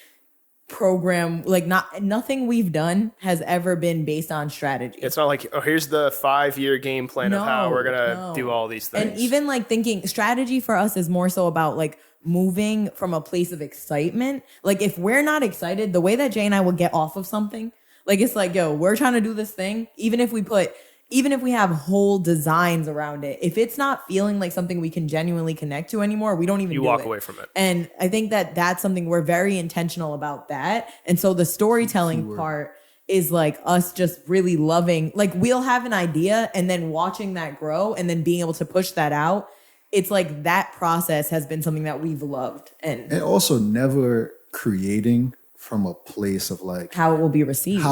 Speaker 2: program, like nothing we've done has ever been based on strategy.
Speaker 1: It's not like, oh, here's the 5-year game plan of how we're gonna do all these things.
Speaker 2: And even like thinking strategy for us is more so about like moving from a place of excitement. Like if we're not excited, the way that Jay and I will get off of something, like it's like, yo, we're trying to do this thing. Even if we have whole designs around it, if it's not feeling like something we can genuinely connect to anymore, we don't even do
Speaker 1: walk
Speaker 2: it.
Speaker 1: away from it.
Speaker 2: And I think that that's something we're very intentional about that. And so the storytelling part is like us just really loving, like we'll have an idea and then watching that grow and then being able to push that out. It's like that process has been something that we've loved. And
Speaker 3: also never creating from a place of like
Speaker 2: how it will be received.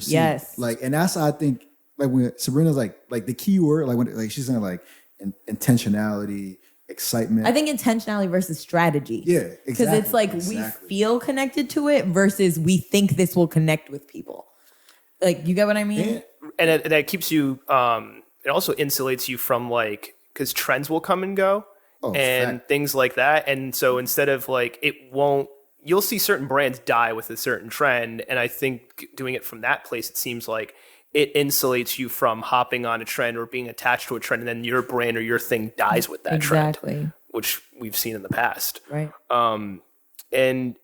Speaker 2: Yes.
Speaker 3: Like, and that's, I think, like when Sabrina's like the key word, like when like she's saying like intentionality, excitement.
Speaker 2: I think intentionality versus strategy.
Speaker 3: Yeah, exactly.
Speaker 2: Because it's like we feel connected to it versus we think this will connect with people. Like, you get what I mean?
Speaker 1: And that keeps you, it also insulates you from like, because trends will come and go and things like that. And so instead of like, you'll see certain brands die with a certain trend. And I think doing it from that place, it seems like it insulates you from hopping on a trend or being attached to a trend, and then your brand or your thing dies with that trend, which we've seen in the past.
Speaker 2: Right.
Speaker 1: And,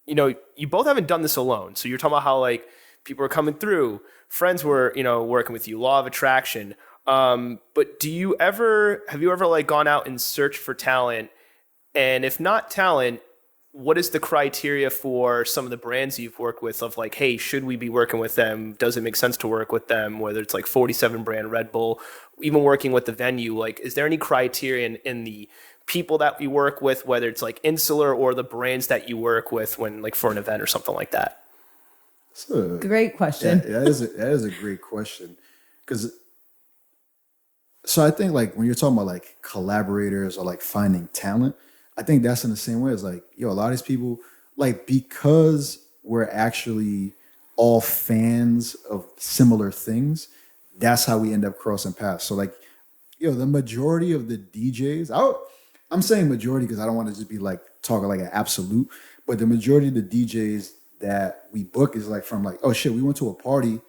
Speaker 1: you know, you both haven't done this alone. So you're talking about how, like, people are coming through, friends were, you know, working with you, law of attraction. But have you ever, like, gone out and searched for talent? And if not talent, what is the criteria for some of the brands you've worked with of like, hey, should we be working with them? Does it make sense to work with them? Whether it's like 47 brand Red Bull, even working with the venue, like, is there any criterion in the people that you work with, whether it's like insular or the brands that you work with when like for an event or something like that?
Speaker 2: Great question.
Speaker 3: That is a great question. So I think like when you're talking about like collaborators or like finding talent, I think that's in the same way as like, yo, a lot of these people, like, because we're actually all fans of similar things, that's how we end up crossing paths. So like, yo, the majority of the DJs, I'm saying majority because I don't want to just be like talking like an absolute, but the majority of the DJs that we book is like from like, oh shit, we went to a party.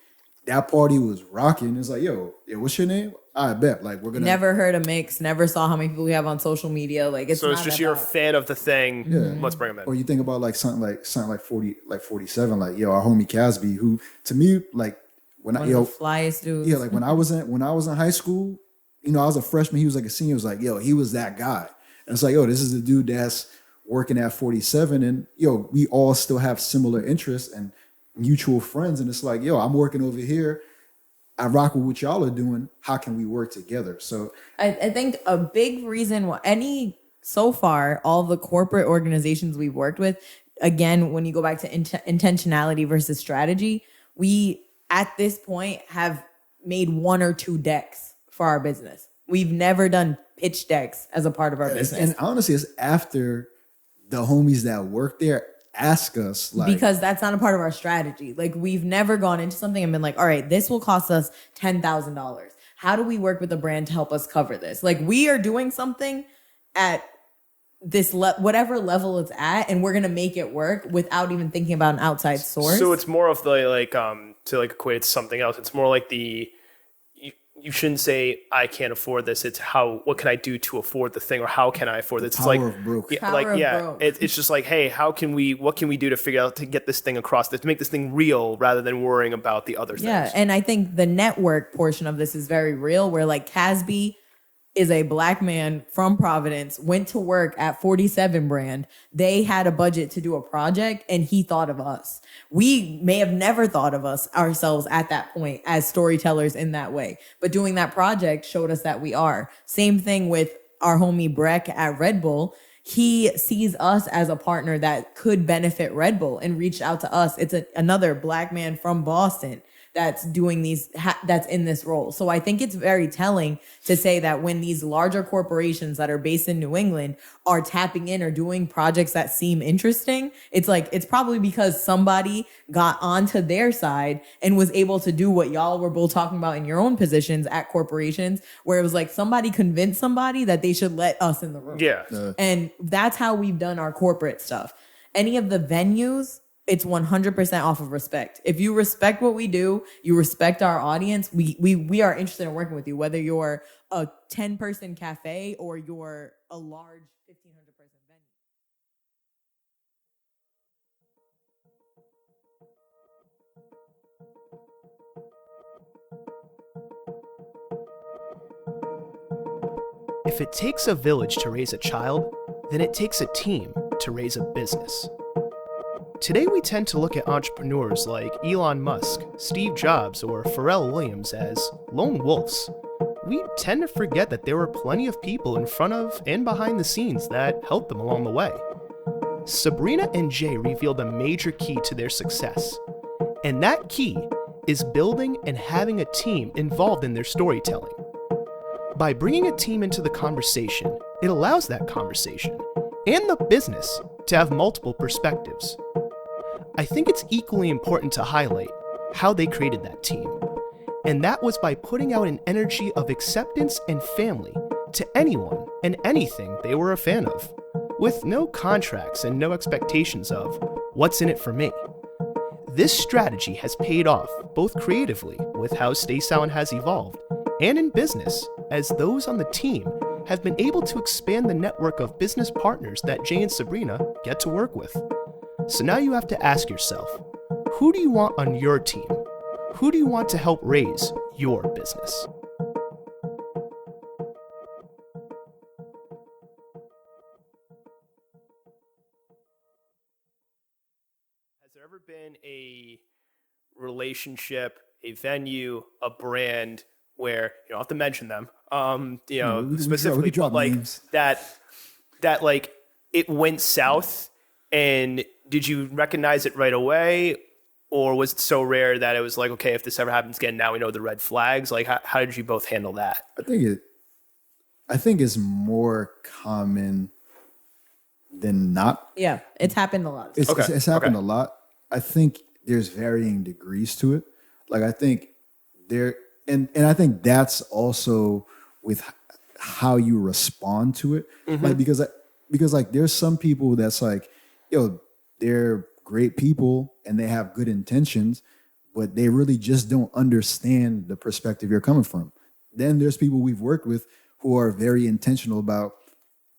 Speaker 3: That party was rocking. It's like, yo, what's your name? I bet. Like, we're gonna
Speaker 2: never heard a mix. Never saw how many people we have on social media. Like, it's
Speaker 1: so it's just you're a fan of the thing. Yeah. Let's bring them in.
Speaker 3: Or you think about like something like 47. Like, yo, our homie Casby, who to me like when
Speaker 2: one of the flyest dudes.
Speaker 3: Yeah, like when I was in high school, you know, I was a freshman. He was like a senior. It was like, yo, he was that guy. And it's like, yo, this is the dude that's working at 47, and yo, we all still have similar interests and mutual friends. And it's like, yo, I'm working over here. I rock with what y'all are doing. How can we work together? So
Speaker 2: I think a big reason why so far, all the corporate organizations we've worked with, again, when you go back to intentionality versus strategy, we at this point have made 1 or 2 decks for our business. We've never done pitch decks as a part of our business.
Speaker 3: And honestly, it's after the homies that work there ask us, like,
Speaker 2: because that's not a part of our strategy. Like, we've never gone into something and been like, all right, this will cost us $10,000. How do we work with a brand to help us cover this? Like, we are doing something at this whatever level it's at, and we're gonna make it work without even thinking about an outside source.
Speaker 1: So it's more of the like to like equate it to something else. It's more like you shouldn't say I can't afford this. It's what can I do to afford the thing, or how can I afford this? It's like
Speaker 3: broke.
Speaker 1: It's just like, hey, what can we do to figure out to get this thing across, to make this thing real, rather than worrying about the other things.
Speaker 2: Yeah, and I think the network portion of this is very real. Where like Casby is a Black man from Providence, went to work at 47 brand. They had a budget to do a project, and he thought of us. We may have never thought of ourselves at that point as storytellers in that way, but doing that project showed us that we are. Same thing with our homie Breck at Red Bull. He sees us as a partner that could benefit Red Bull and reached out to us. It's another Black man from Boston that's doing that's in this role. So I think it's very telling to say that when these larger corporations that are based in New England are tapping in or doing projects that seem interesting, it's like, it's probably because somebody got onto their side and was able to do what y'all were both talking about in your own positions at corporations, where it was like somebody convinced somebody that they should let us in the room.
Speaker 1: Yeah.
Speaker 2: And that's how we've done our corporate stuff. Any of the venues, it's 100% off of respect. If you respect what we do, you respect our audience, we are interested in working with you, whether you're a 10-person cafe or you're a large 1,500-person venue.
Speaker 1: If it takes a village to raise a child, then it takes a team to raise a business. Today we tend to look at entrepreneurs like Elon Musk, Steve Jobs, or Pharrell Williams as lone wolves. We tend to forget that there were plenty of people in front of and behind the scenes that helped them along the way. Sabrina and Jay revealed a major key to their success, and that key is building and having a team involved in their storytelling. By bringing a team into the conversation, it allows that conversation and the business to have multiple perspectives. I think it's equally important to highlight how they created that team, and that was by putting out an energy of acceptance and family to anyone and anything they were a fan of, with no contracts and no expectations of what's in it for me. This strategy has paid off both creatively with how Stay Silent has evolved, and in business, as those on the team have been able to expand the network of business partners that Jay and Sabrina get to work with. So now you have to ask yourself, who do you want on your team? Who do you want to help raise your business? Has there ever been a relationship, a venue, a brand where, you don't have to mention them, specifically, but like names. that like it went south, and did you recognize it right away, or was it so rare that it was like, okay, if this ever happens again, now we know the red flags? Like, how did you both handle that?
Speaker 3: I think it's more common than not.
Speaker 2: Yeah, it's happened a lot.
Speaker 3: It's happened a lot. I think there's varying degrees to it. Like, I think there, and I think that's also with how you respond to it. Mm-hmm. Like, because like there's some people that's like, yo, they're great people and they have good intentions, but they really just don't understand the perspective you're coming from. Then there's people we've worked with who are very intentional about,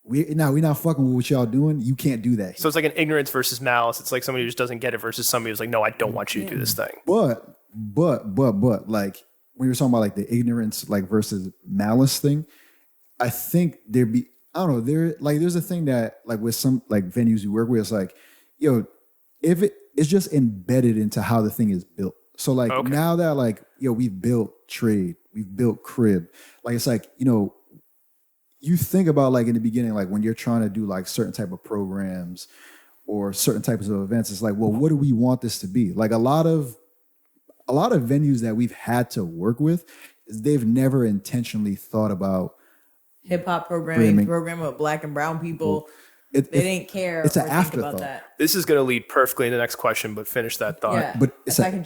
Speaker 3: we're not fucking with what y'all doing. You can't do that.
Speaker 1: So it's like an ignorance versus malice. It's like somebody who just doesn't get it versus somebody who's like, no, I don't want you to do this thing.
Speaker 3: But like when you're talking about like the ignorance like versus malice thing, I think there's a thing that like with some like venues you work with, it's like, yo, if it's just embedded into how the thing is built. So like now that like, yo, we've built trade, we've built crib, like it's like, you know, you think about like in the beginning, like when you're trying to do like certain type of programs or certain types of events, it's like, well, what do we want this to be? Like a lot of venues that we've had to work with, they've never intentionally thought about
Speaker 2: hip hop programming with black and brown people. They didn't care.
Speaker 3: It's an afterthought.
Speaker 2: About that.
Speaker 1: This is going to lead perfectly into the next question, but finish that thought.
Speaker 2: Yeah,
Speaker 3: but
Speaker 2: it's
Speaker 3: an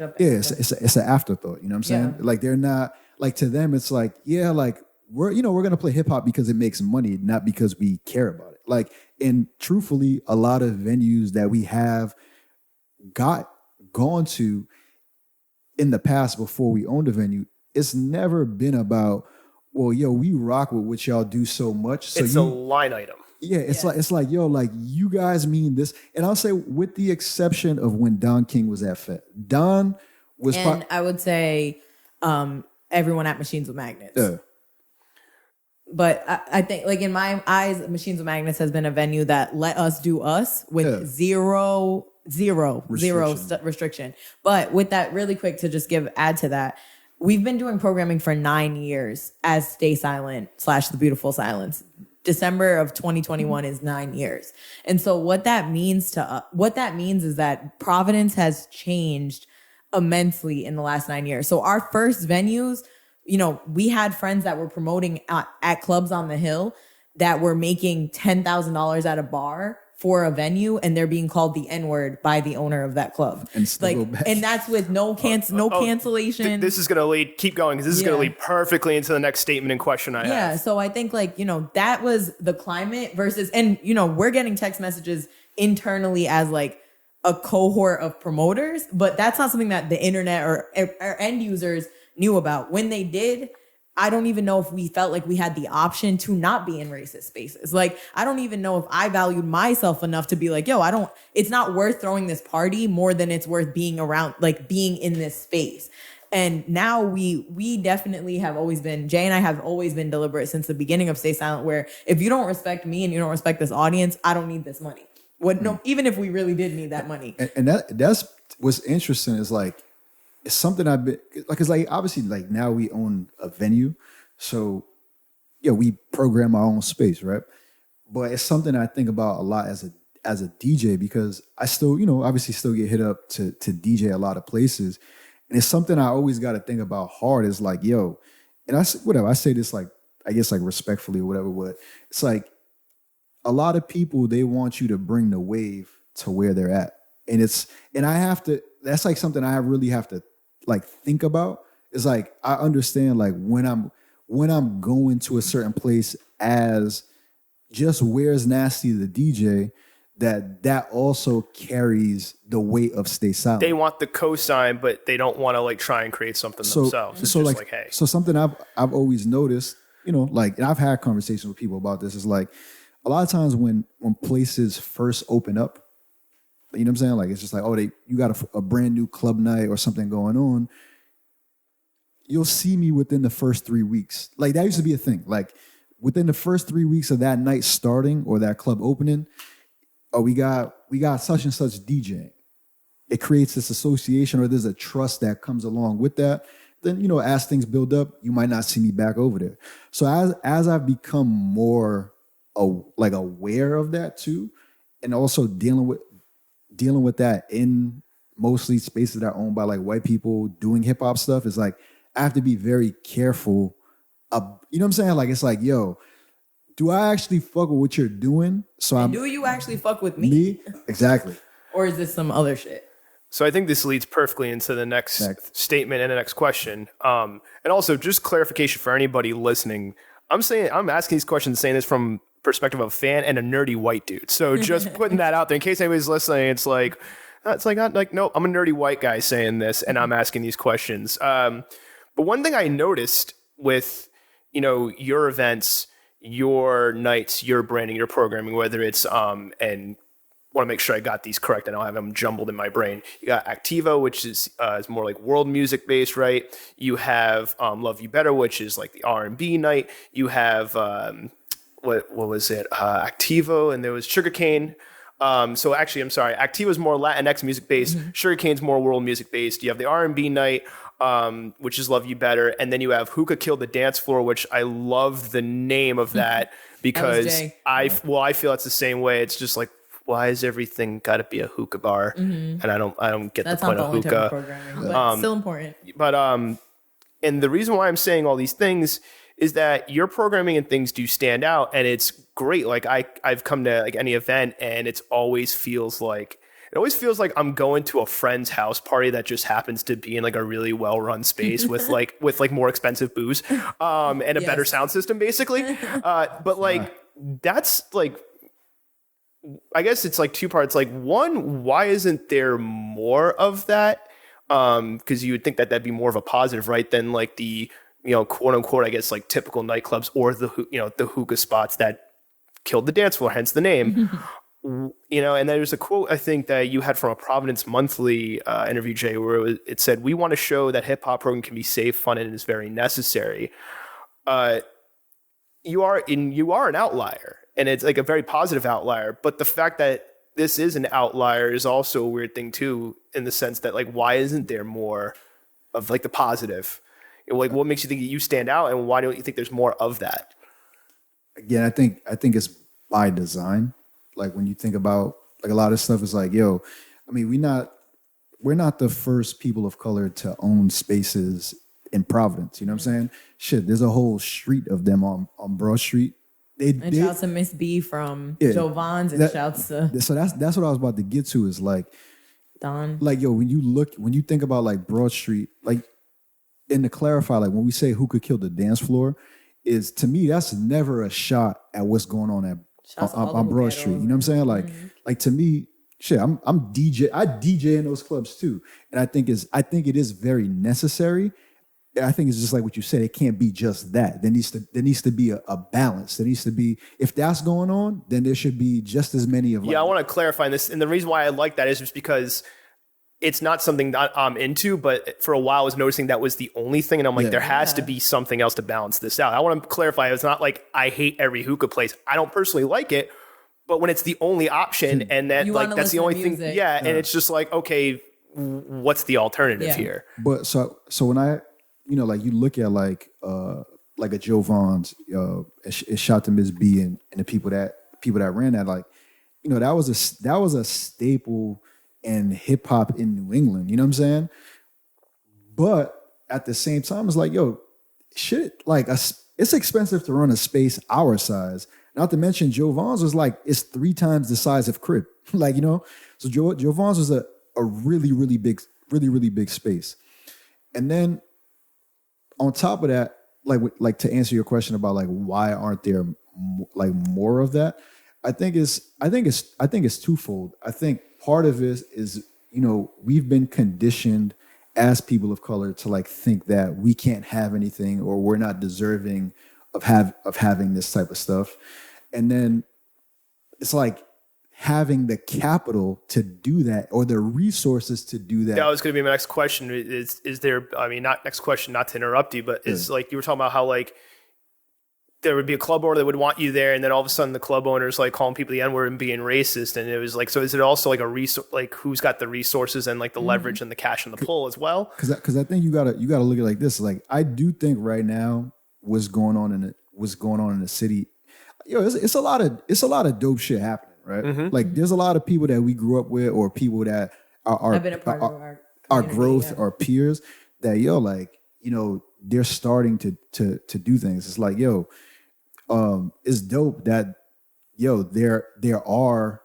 Speaker 3: afterthought. You know what I'm saying? Yeah. Like they're not like, to them, it's like, yeah, like we're going to play hip hop because it makes money, not because we care about it. Like, and truthfully, a lot of venues that we have gone to in the past before we owned a venue, it's never been about, well, yo, we rock with what y'all do so much. So
Speaker 1: it's a line item.
Speaker 3: Yeah, it's like, yo, like you guys mean this. And I'll say with the exception of when Don King was at FET. Don was...
Speaker 2: And I would say everyone at Machines with Magnets.
Speaker 3: Yeah.
Speaker 2: But I think, like in my eyes, Machines with Magnets has been a venue that let us do us with zero restriction. But with that, really quick to just add to that, we've been doing programming for 9 years as Stay Silent / The Beautiful Silence. December of 2021 is 9 years. And so what that means is that Providence has changed immensely in the last 9 years. So our first venues, you know, we had friends that were promoting at clubs on the hill that were making $10,000 at a bar for a venue, and they're being called the N-word by the owner of that club. And that's with no cancellation.
Speaker 1: This is going to lead, keep going, because this is going to lead perfectly into the next statement and question I have.
Speaker 2: Yeah, so I think like, you know, that was the climate versus, and you know, we're getting text messages internally as like, a cohort of promoters, but that's not something that the internet or end users knew about. When they did, I don't even know if we felt like we had the option to not be in racist spaces. Like, I don't even know if I valued myself enough to be like, yo, it's not worth throwing this party more than it's worth being around, like being in this space. And now we definitely have always been, Jay and I have always been deliberate since the beginning of Stay Silent, where if you don't respect me and you don't respect this audience, I don't need this money. No, even if we really did need that money.
Speaker 3: And that's what's interesting is like, it's something I've been like, it's like obviously like now we own a venue, so yeah, we program our own space, right? But it's something I think about a lot as a DJ, because I still, obviously still get hit up to DJ a lot of places, and it's something I always got to think about hard. Is like, yo, and I say this like, I guess like respectfully or whatever, but it's like a lot of people, they want you to bring the wave to where they're at, and that's like something I really have to like think about. Is like, I understand like when I'm going to a certain place as just Where's Nasty the DJ, that also carries the weight of Stay Silent.
Speaker 1: They want the cosign, but they don't want to like try and create something themselves. It's just like, hey.
Speaker 3: So something I've always noticed, like, and I've had conversations with people about this, is like a lot of times when places first open up, you know what I'm saying? Like, it's just like, oh, you got a brand new club night or something going on. You'll see me within the first 3 weeks. Like, that used to be a thing. Like, within the first 3 weeks of that night starting or that club opening, oh, we got such and such DJing. It creates this association, or there's a trust that comes along with that. Then, as things build up, you might not see me back over there. So as I've become more like aware of that too, and also dealing with that in mostly spaces that are owned by like white people doing hip hop stuff, is like, I have to be very careful. You know what I'm saying? Like, it's like, yo, do I actually fuck with what you're doing?
Speaker 2: Do you actually fuck with me?
Speaker 3: Exactly.
Speaker 2: Or is this some other shit?
Speaker 1: So I think this leads perfectly into the next statement and the next question. And also, just clarification for anybody listening, I'm asking these questions, saying this from perspective of a fan and a nerdy white dude. So just putting that out there in case anybody's listening, no, I'm a nerdy white guy saying this, and I'm asking these questions. But one thing I noticed with, your events, your nights, your branding, your programming, whether it's, and want to make sure I got these correct. I don't have them jumbled in my brain. You got Activo, which is more like world music based, right? You have Love You Better, which is like the R&B night. You have, what was it? Activo, and there was Sugarcane. So actually, I'm sorry. Activo is more Latinx music based. Mm-hmm. Sugarcane's more world music based. You have the R&B night, which is Love You Better, and then you have Hookah Killed the Dance Floor, which I love the name of that because I feel it's the same way. It's just like, why is everything got to be a hookah bar? Mm-hmm. And I don't get the point of hookah.
Speaker 2: But it's still important.
Speaker 1: But and the reason why I'm saying all these things is that your programming and things do stand out, and it's great. Like I've come to like any event, and it always feels like I'm going to a friend's house party that just happens to be in like a really well run space with more expensive booze, and a better sound system, basically. But like that's like, I guess it's like two parts. Like, one, why isn't there more of that? Because you would think that that'd be more of a positive, right? Than like the, quote unquote, I guess like typical nightclubs or the hookah spots that killed the dance floor, hence the name. And there's a quote I think that you had from a Providence Monthly interview, Jay, where it said, "We want to show that hip hop program can be safe, fun, and is very necessary." You are an outlier. And it's like a very positive outlier. But the fact that this is an outlier is also a weird thing too, in the sense that like, why isn't there more of like the positive? Like, what makes you think that you stand out, and why don't you think there's more of that?
Speaker 3: Again, I think it's by design. Like, when you think about like a lot of stuff, is like, yo, I mean, we're not the first people of color to own spaces in Providence. You know what I'm saying? Shit, there's a whole street of them on Broad Street.
Speaker 2: Shouts to Miss B from Jovan's, and shouts to.
Speaker 3: So that's what I was about to get to, is like
Speaker 2: Don.
Speaker 3: Like, yo, when you think about like Broad Street, like, and to clarify, like when we say Hookah Killed the Dance Floor, is, to me, that's never a shot at what's going on on Broad Street. You know what I'm saying? Like, like to me, shit, I'm DJ. I DJ in those clubs too, and I think it is very necessary. I think it's just like what you said. It can't be just that. There needs to be a balance. There needs to be, if that's going on, then there should be just as many of.
Speaker 1: Yeah, I want to clarify this, and the reason why I like that is just because it's not something that I'm into. But for a while, I was noticing that was the only thing, and I'm like, there has to be something else to balance this out. I want to clarify. It's not like I hate every hookah place. I don't personally like it, but when it's the only option, and that like that's the only thing, and it's just like, okay, what's the alternative here?
Speaker 3: But so when I. Like you look at like a Joe Vaughn's, it shot to Miss B and the people that ran that, like, that was a staple in hip hop in New England. You know what I'm saying? But at the same time, it's like, yo, shit, like it's expensive to run a space our size. Not to mention Joe Vaughn's was like, it's 3 times the size of Crib. Like, so Joe Vaughn's was a really, really big space. And then on top of that, like to answer your question about like why aren't there like more of that? I think it's twofold. I think part of it is we've been conditioned as people of color to like think that we can't have anything or we're not deserving of having this type of stuff, and then it's like having the capital to do that or the resources to do that.
Speaker 1: That was going to be my next question. Is there, I mean, not next question, not to interrupt you, but is like, you were talking about how like there would be a club owner that would want you there. And then all of a sudden the club owner's like calling people the N-word and being racist. And it was like, so is it also like a resource, like who's got the resources and like the leverage and the cash and the pull as well? Cause
Speaker 3: I think you gotta look at it like this. Like, I do think right now what's going on in the city, it's a lot of dope shit happening. Right, like there's a lot of people that we grew up with, or people that are been a part of our growth, our peers. That they're starting to do things. It's like it's dope that there are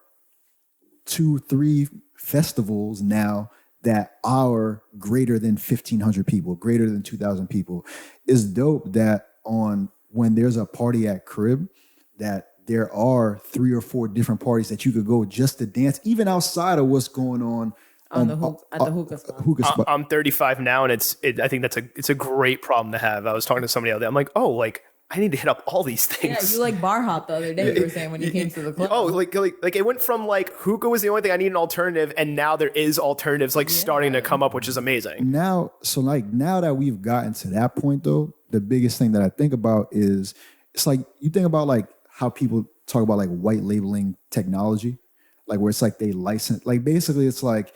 Speaker 3: 2-3 festivals now that are greater than 1,500 people, greater than 2,000 people. It's dope that when there's a party at Crib that there are 3 or 4 different parties that you could go just to dance, even outside of what's going on at the hookah spot.
Speaker 1: I'm 35 now, and I think it's a great problem to have. I was talking to somebody out there. I'm like, oh, like I need to hit up all these things.
Speaker 2: Yeah, you like bar hop the other day. You were saying when you came to the club.
Speaker 1: Oh, like it went from like hookah was the only thing I need an alternative, and now there is alternatives starting to come up, which is amazing.
Speaker 3: Now that we've gotten to that point, though, the biggest thing that I think about is it's like you think about like how people talk about like white labeling technology, like where it's like they license, like basically it's like,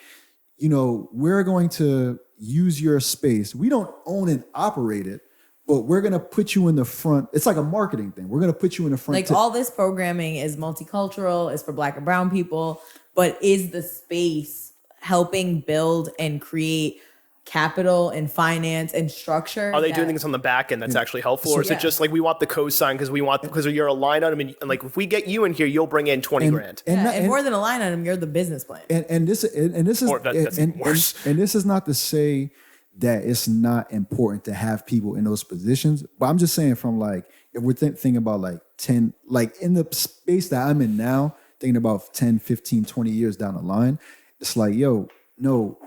Speaker 3: we're going to use your space. We don't own and operate it, but we're going to put you in the front. It's like a marketing thing. We're going to put you in the front.
Speaker 2: Like all this programming is multicultural, is for Black and brown people, but is the space helping build and create capital and finance and structure?
Speaker 1: Are they doing things on the back end that's actually helpful, or is it just like we want the cosign because you're a line item, and like if we get you in here, you'll bring in 20 grand.
Speaker 2: And more than a line item, you're the business plan.
Speaker 3: And this is worse. And this is not to say that it's not important to have people in those positions, but I'm just saying from like if we're thinking about like 10, like in the space that I'm in now, thinking about 10, 15, 20 years down the line, it's like, no.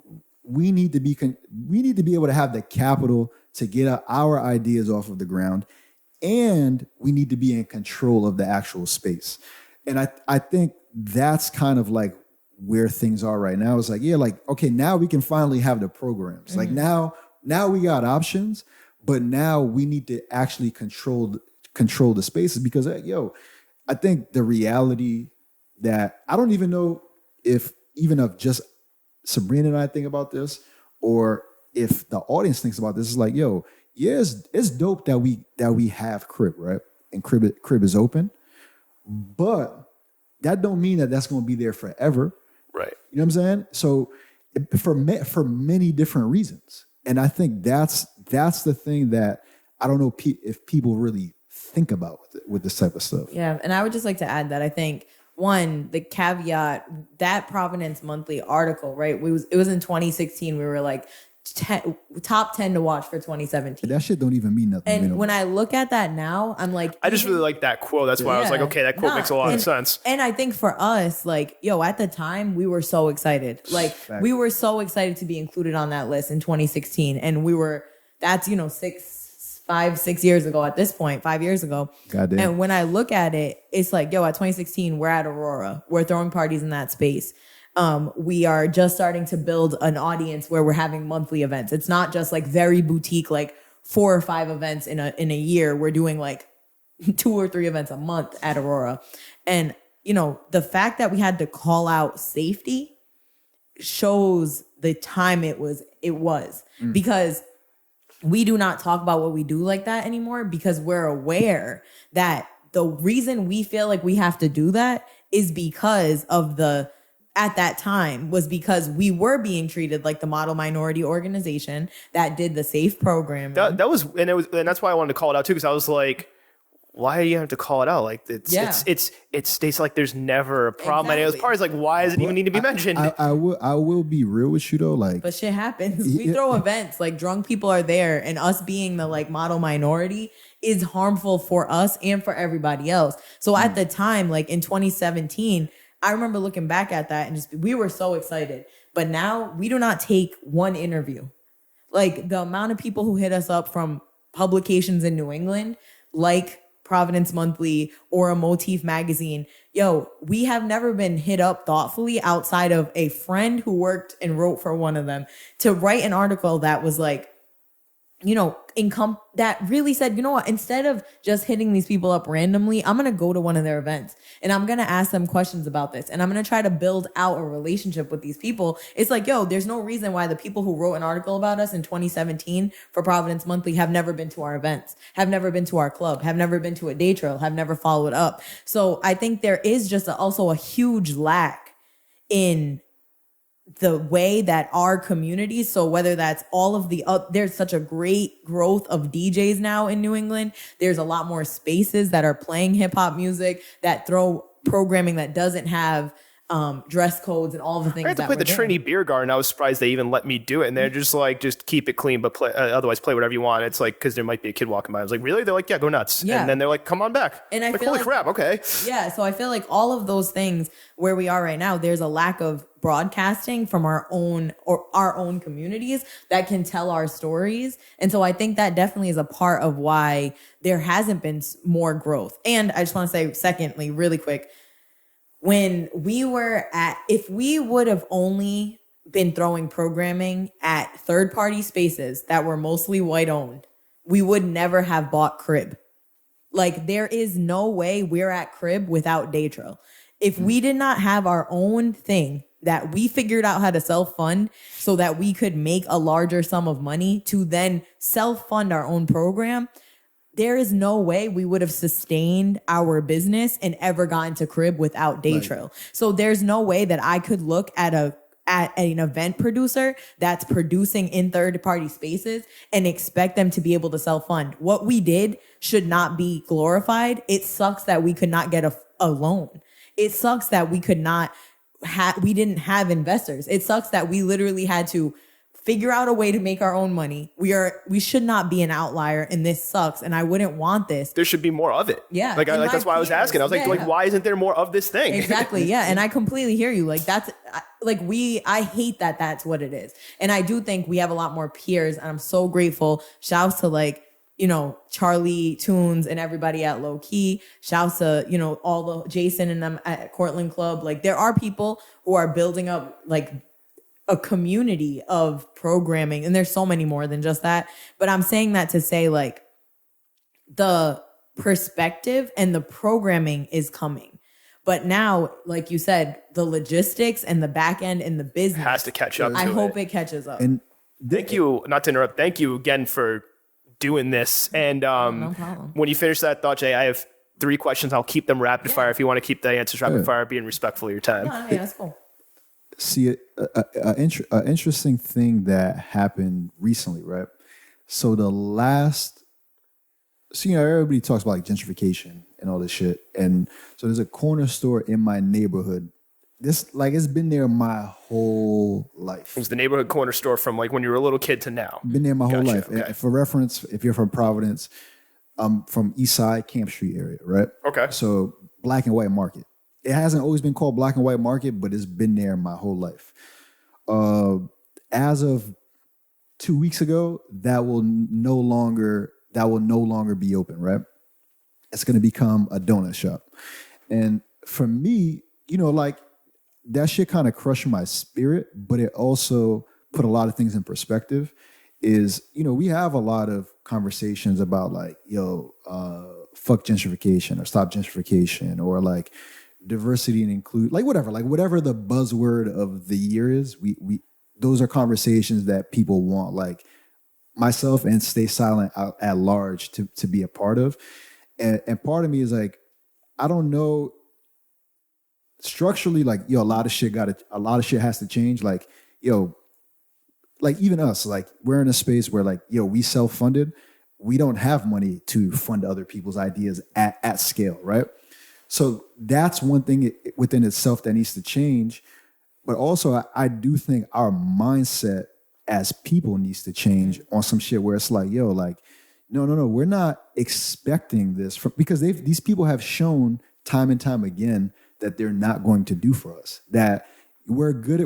Speaker 3: We need to be able to have the capital to get our ideas off of the ground, and we need to be in control of the actual space. And I think that's kind of like where things are right now. It's like, okay, now we can finally have the programs. Like now we got options, but now we need to actually control the spaces because I think the reality that I don't even know if even of just Sabrina and I think about this, or if the audience thinks about this, is like, it's dope that we have Crib, right? And Crib is open, but that don't mean that that's going to be there forever,
Speaker 1: right?
Speaker 3: You know what I'm saying? So for many different reasons, and I think that's the thing that I don't know if people really think about with this type of stuff.
Speaker 2: Yeah, and I would just like to add that I think. One, the caveat, that Provenance Monthly article, right? It was in 2016. We were like top 10 to watch for 2017.
Speaker 3: That shit don't even mean nothing.
Speaker 2: And when I look at that now, I'm like,
Speaker 1: I just really like that quote. That's why I was like, okay, that quote makes a lot of sense.
Speaker 2: And I think for us, like, at the time we were so excited. Like, we were so excited to be included on that list in 2016. And that's 6 years ago at this point, 5 years ago.
Speaker 3: Goddamn.
Speaker 2: And when I look at it, it's like, at 2016, we're at Aurora. We're throwing parties in that space. We are just starting to build an audience where we're having monthly events. It's not just like very boutique, like 4 or 5 events in a year. We're doing like 2 or 3 events a month at Aurora. And, the fact that we had to call out safety shows the time it was because we do not talk about what we do like that anymore, because we're aware that the reason we feel like we have to do that is because of at that time was because we were being treated like the model minority organization that did the safe program.
Speaker 1: And that's why I wanted to call it out too, because I was like, why do you have to call it out? Like it states like there's never a problem. Exactly. And it was part of like, why does it even need to be mentioned?
Speaker 3: I will be real with you though, like,
Speaker 2: but shit happens. We throw events, like drunk people are there, and us being the like model minority is harmful for us and for everybody else. So at the time, like in 2017, I remember looking back at that and we were so excited. But now we do not take one interview. Like the amount of people who hit us up from publications in New England, like Providence Monthly or a Motif magazine, we have never been hit up thoughtfully outside of a friend who worked and wrote for one of them to write an article that was like, that really said, what, instead of just hitting these people up randomly, I'm going to go to one of their events and I'm going to ask them questions about this. And I'm going to try to build out a relationship with these people. It's like, there's no reason why the people who wrote an article about us in 2017 for Providence Monthly have never been to our events, have never been to our club, have never been to a day trail, have never followed up. So I think there is just also a huge lack in the way that our community, so whether that's all of there's such a great growth of DJs now in New England. There's a lot more spaces that are playing hip hop music that throw programming that doesn't have dress codes and all the things.
Speaker 1: I had to play the Trinity Beer Garden. I was surprised they even let me do it. And they're just like, just keep it clean, but otherwise play whatever you want. It's like, because there might be a kid walking by. I was like, really? They're like, yeah, go nuts. Yeah. And then they're like, come on back. And I feel holy crap, okay.
Speaker 2: Yeah, so I feel like all of those things where we are right now, there's a lack of broadcasting from our own communities that can tell our stories. And so I think that definitely is a part of why there hasn't been more growth. And I just want to say, secondly, really quick, if we would have only been throwing programming at third-party spaces that were mostly white-owned, we would never have bought Crib. Like, there is no way we're at Crib without Daytrail. If we did not have our own thing that we figured out how to self-fund so that we could make a larger sum of money to then self-fund our own program, there is no way we would have sustained our business and ever gotten to Crib without Daytrail. Right. So there's no way that I could look at an event producer that's producing in third-party spaces and expect them to be able to self-fund. What we did should not be glorified. It sucks that we could not get a loan. It sucks that we didn't have investors. It sucks that we literally had to figure out a way to make our own money. We should not be an outlier, and this sucks, and I wouldn't want this.
Speaker 1: There should be more of it.
Speaker 2: Yeah.
Speaker 1: That's why I was asking. I was like, why isn't there more of this thing?
Speaker 2: Exactly. Yeah. And I completely hear you. Like, I hate that that's what it is. And I do think we have a lot more peers, and I'm so grateful. Shouts to Charlie Tunes and everybody at Low Key. Shouts to, all the Jason and them at Cortland Club. Like, there are people who are building up like a community of programming, and there's so many more than just that. But I'm saying that to say, like, the perspective and the programming is coming. But now, like you said, the logistics and the back end and the business
Speaker 1: has to catch up.
Speaker 2: I hope it catches up.
Speaker 3: And
Speaker 1: thank you, not to interrupt, thank you again for doing this. And
Speaker 2: no problem.
Speaker 1: When you finish that thought, Jay, I have 3 questions. I'll keep them rapid fire if you want to keep the answers rapid fire, being respectful of your time.
Speaker 2: Yeah, that's cool.
Speaker 3: See, an interesting thing that happened recently, right? So everybody talks about like gentrification and all this shit. And so there's a corner store in my neighborhood This like it's been there my whole life.
Speaker 1: It was the neighborhood corner store from like when you were a little kid to now.
Speaker 3: Been there my whole life.
Speaker 1: Okay.
Speaker 3: For reference, if you're from Providence, I'm from East Side, Camp Street area, right?
Speaker 1: Okay.
Speaker 3: So black and white market. It hasn't always been called black and white market, but it's been there my whole life. As of 2 weeks ago, that will no longer be open, right? It's going to become a donut shop. And for me, like that shit kind of crushed my spirit, but it also put a lot of things in perspective. We have a lot of conversations about like, fuck gentrification or stop gentrification or like diversity and include, like whatever the buzzword of the year is, we those are conversations that people want, like myself and Stay Silent out at large to be a part of. And part of me is like, I don't know, structurally, like, a lot of shit has to change. Like, like even us, like we're in a space where like, we self-funded. We don't have money to fund other people's ideas at scale, right? So that's one thing within itself that needs to change. But also I do think our mindset as people needs to change on some shit where it's like, no, we're not expecting this because these people have shown time and time again that they're not going to do for us. That we're good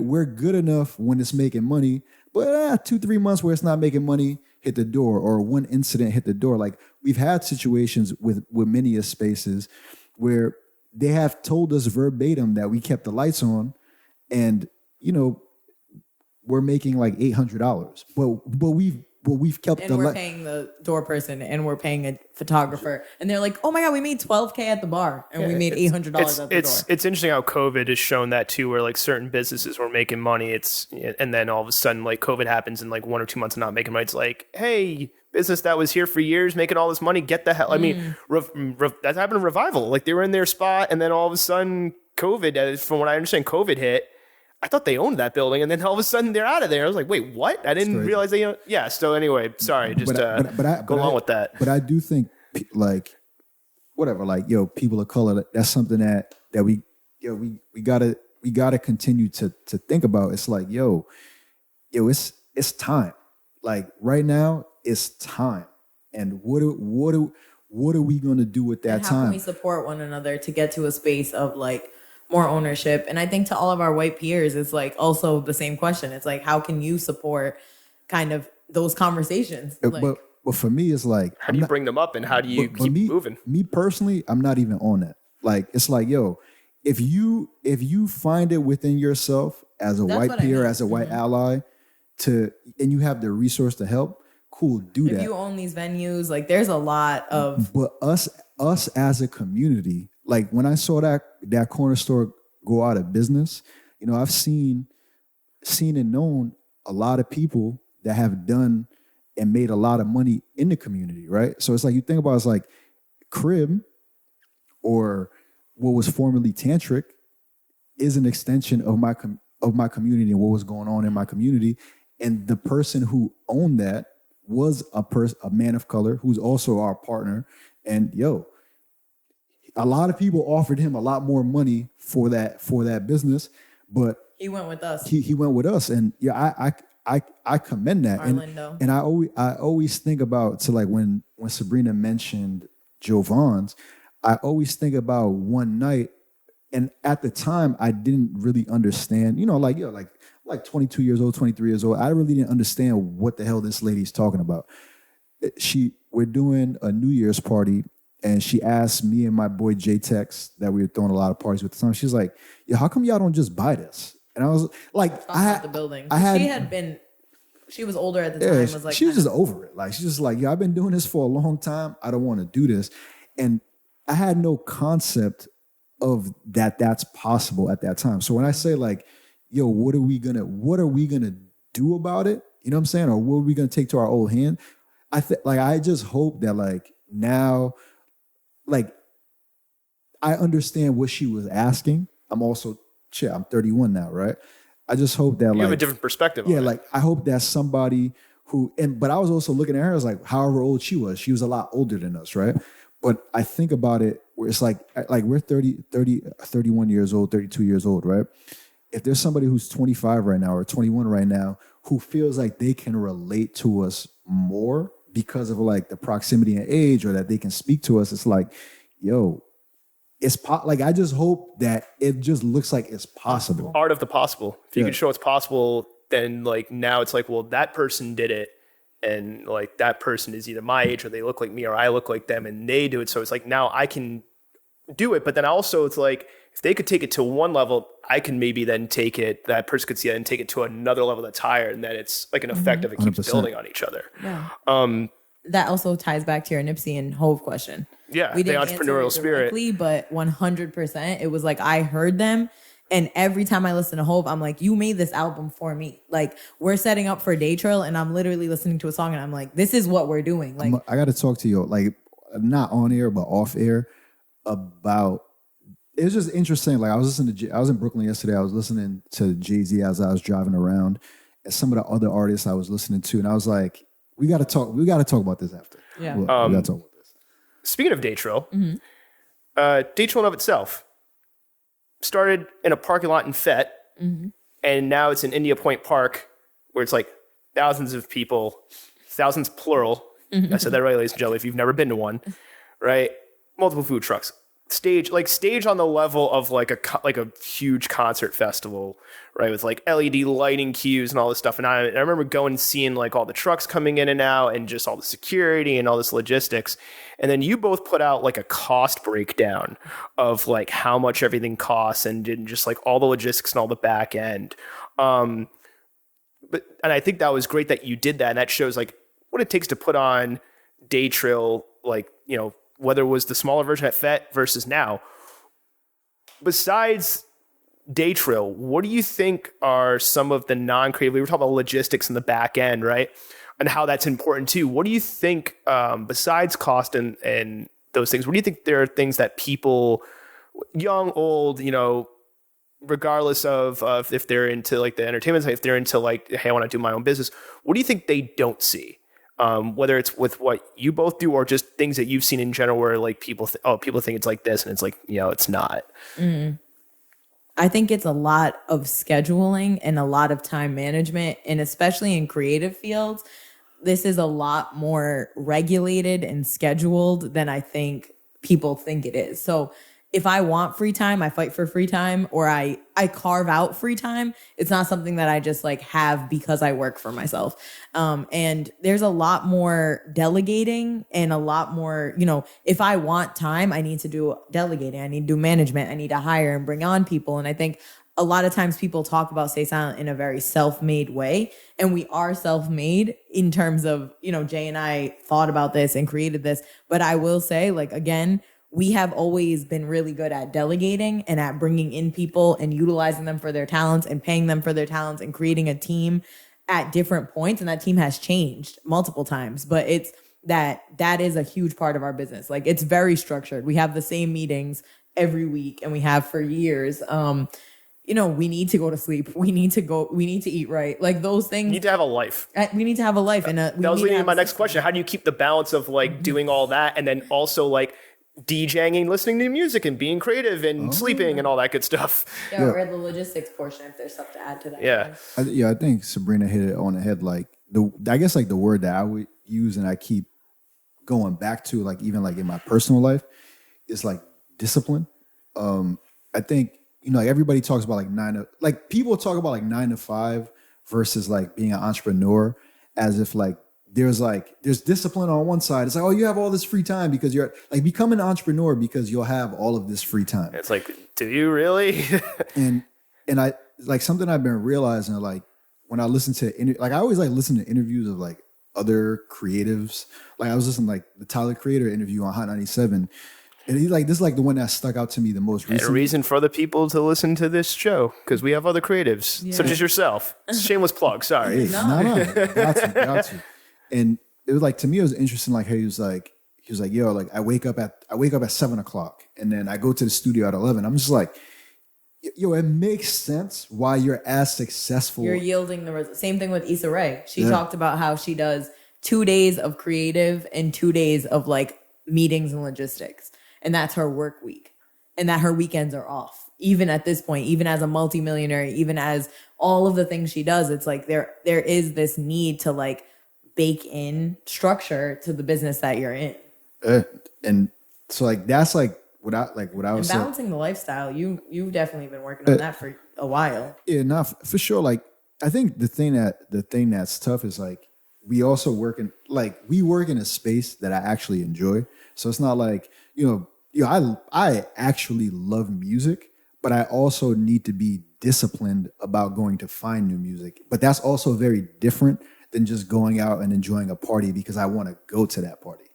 Speaker 3: enough when it's making money, but 2-3 months where it's not making money, hit the door, or one incident hit the door. Like we've had situations with many spaces where they have told us verbatim that we kept the lights on, and we're making like $800, but we've kept
Speaker 2: and we're paying the door person and we're paying a photographer, and they're like, oh my God, we made $12K at the bar and we made $800 at the door.
Speaker 1: It's interesting how COVID has shown that too, where like certain businesses were making money. And then all of a sudden like COVID happens and like 1 or 2 months of not making money. It's like, hey, business that was here for years making all this money, get the hell. I mean, that happened in Revival. Like they were in their spot and then all of a sudden COVID, from what I understand, COVID hit. I thought they owned that building, and then all of a sudden they're out of there. I was like, wait, what? I didn't realize they yeah. So anyway, sorry, just go along with that.
Speaker 3: But I do think like whatever, like people of color, that's something that we gotta continue to think about. It's like, it's time. Like right now, it's time. And what are we gonna do with that time?
Speaker 2: How can we support one another to get to a space of like more ownership? And I think to all of our white peers, it's like also the same question. It's like, how can you support kind of those conversations?
Speaker 3: But for me, it's like,
Speaker 1: how do you bring them up and how do you keep moving?
Speaker 3: Me personally, I'm not even on that. Like, it's like, if you find it within yourself as a white peer, as a white ally, and you have the resource to help, cool, do that.
Speaker 2: If you own these venues, like there's a lot of.
Speaker 3: But us as a community, like when I saw that corner store go out of business, I've seen and known a lot of people that have done and made a lot of money in the community, right? So it's like you think about it's like Crib or what was formerly Tantric is an extension of my community and what was going on in my community, and the person who owned that was a man of color who's also our partner, and a lot of people offered him a lot more money for that business, but
Speaker 2: he went with us.
Speaker 3: He went with us, and I commend that. And I always think about, so like when Sabrina mentioned Joe Vaughn's, I always think about one night, and at the time I didn't really understand, like 22 years old, 23 years old, I really didn't understand what the hell this lady's talking about. We're doing a New Year's party. And she asked me and my boy J-Tex that we were throwing a lot of parties with the time. She's like, how come y'all don't just buy this? And I was like,
Speaker 2: the building. She was older at the time.
Speaker 3: She was just over it. Like, she's just like, I've been doing this for a long time. I don't want to do this. And I had no concept of that's possible at that time. So when I say like, what are we gonna do about it? You know what I'm saying? Or what are we gonna take to our old hand? I just hope that like now, like, I understand what she was asking. I'm 31 now, right? I just hope that
Speaker 1: you have a different perspective.
Speaker 3: Yeah, like I hope that somebody but I was also looking at her as like however old she was. She was a lot older than us, right? But I think about it where it's like we're 31 years old, 32 years old, right? If there's somebody who's 25 right now or 21 right now who feels like they can relate to us more because of like the proximity and age, or that they can speak to us, it's like, yo, like I just hope that it just looks like it's possible.
Speaker 1: Art of the possible. If you can show it's possible, then like now it's like, well, that person did it, and like that person is either my age or they look like me or I look like them and they do it. So it's like now I can do it. But then also it's like if they could take it to one level, I can maybe then take it, that person could see it and take it to another level that's higher. And then it's like an effect of it keeps
Speaker 3: 100%.
Speaker 1: building on each other.
Speaker 2: Yeah. That also ties back to your Nipsey and Hove question.
Speaker 1: Yeah,
Speaker 2: We
Speaker 1: the
Speaker 2: didn't
Speaker 1: entrepreneurial
Speaker 2: answer it
Speaker 1: spirit.
Speaker 2: directly, but 100%. It was like I heard them. And every time I listen to Hove, I'm like, you made this album for me. Like, we're setting up for Day Trail, and I'm literally listening to a song, and I'm like, this is what we're doing. Like,
Speaker 3: I got to talk to you, like, not on air, but off air, about. It was just interesting. Like, I was in Brooklyn yesterday. I was listening to JayZ as I was driving around, and some of the other artists I was listening to, and I was like, we got to talk about this after.
Speaker 2: Yeah.
Speaker 3: We got to talk about this.
Speaker 1: Speaking of Day Trail, Day Trail in of itself started in a parking lot in Fett, and now it's in India Point Park, where it's like thousands of people, thousands plural. I said that right, ladies and gentlemen, if you've never been to one, right? Multiple food trucks. Stage on the level of like a huge concert festival, right? With like LED lighting cues and all this stuff. And I remember going and seeing like all the trucks coming in and out and just all the security and all this logistics. And then you both put out like a cost breakdown of like how much everything costs and just like all the logistics and all the back end. And I think that was great that you did that. And that shows like what it takes to put on Day Trail, like, you know, whether it was the smaller version at FET versus now. Besides Day Trail, what do you think are some of the non-creative, we were talking about logistics in the back end, right? And how that's important too. What do you think, besides cost and those things, what do you think there are things that people, young, old, you know, regardless of if they're into like the entertainment side, if they're into like, hey, I want to do my own business, what do you think they don't see? Whether it's with what you both do or just things that you've seen in general where like people think it's like this and it's like, you know, it's not.
Speaker 2: I think it's a lot of scheduling and a lot of time management, and especially in creative fields, this is a lot more regulated and scheduled than I think people think it is. So if I want free time, I fight for free time, or I carve out free time. It's not something that I just like have because I work for myself. And there's a lot more delegating and a lot more, you know, if I want time, I need to do delegating. I need to do management. I need to hire and bring on people. And I think a lot of times people talk about Stay Silent in a very self-made way. And we are self-made in terms of, you know, Jay and I thought about this and created this. But I will say, like, again, we have always been really good at delegating and at bringing in people and utilizing them for their talents and paying them for their talents and creating a team at different points. And that team has changed multiple times, but it's that is a huge part of our business. Like, it's very structured. We have the same meetings every week and we have for years. You know, we need to go to sleep. We need to eat right. Like, those things.
Speaker 1: You need to have a life.
Speaker 2: We need to have a life. And
Speaker 1: that was leading to my next question. How do you keep the balance of like doing all that and then also like DJing and listening to music and being creative and sleeping and all that good stuff?
Speaker 2: Yeah, or the logistics portion, if there's stuff to add to that.
Speaker 1: Yeah.
Speaker 3: I think Sabrina hit it on the head. Like, I guess like the word that I would use and I keep going back to, like, even like in my personal life, is like discipline. I think, you know, like everybody talks about like people talk about like 9 to 5 versus like being an entrepreneur as if like there's discipline on one side. It's like, oh, you have all this free time because you're like, become an entrepreneur because you'll have all of this free time.
Speaker 1: It's like, do you really?
Speaker 3: and I like something I've been realizing, like when I listen to I always like listen to interviews of like other creatives. Like I was listening to like the Tyler Creator interview on Hot 97. And he's like, this is like the one that stuck out to me the most recently.
Speaker 1: And a reason for the people to listen to this show, because we have other creatives, such as yourself. Shameless plug, sorry.
Speaker 3: Hey, no. Got you. And it was like, to me, it was interesting. Like, how he was like, yo, like I wake up at 7:00 and then I go to the studio at 11. I'm just like, yo, it makes sense why you're as successful.
Speaker 2: You're yielding the results. Same thing with Issa Rae. She talked about how she does 2 days of creative and 2 days of like meetings and logistics. and that's her work week, and that her weekends are off. Even at this point, even as a multimillionaire, even as all of the things she does, it's like there is this need to like bake in structure to the business that you're in.
Speaker 3: And so like that's like what I was saying.
Speaker 2: Balancing the lifestyle. You've definitely been working on that for a while.
Speaker 3: Yeah, not for sure. Like I think the thing that's tough is like we also work in a space that I actually enjoy. So it's not like, I actually love music, but I also need to be disciplined about going to find new music. But that's also very different than just going out and enjoying a party because I want to go to that party.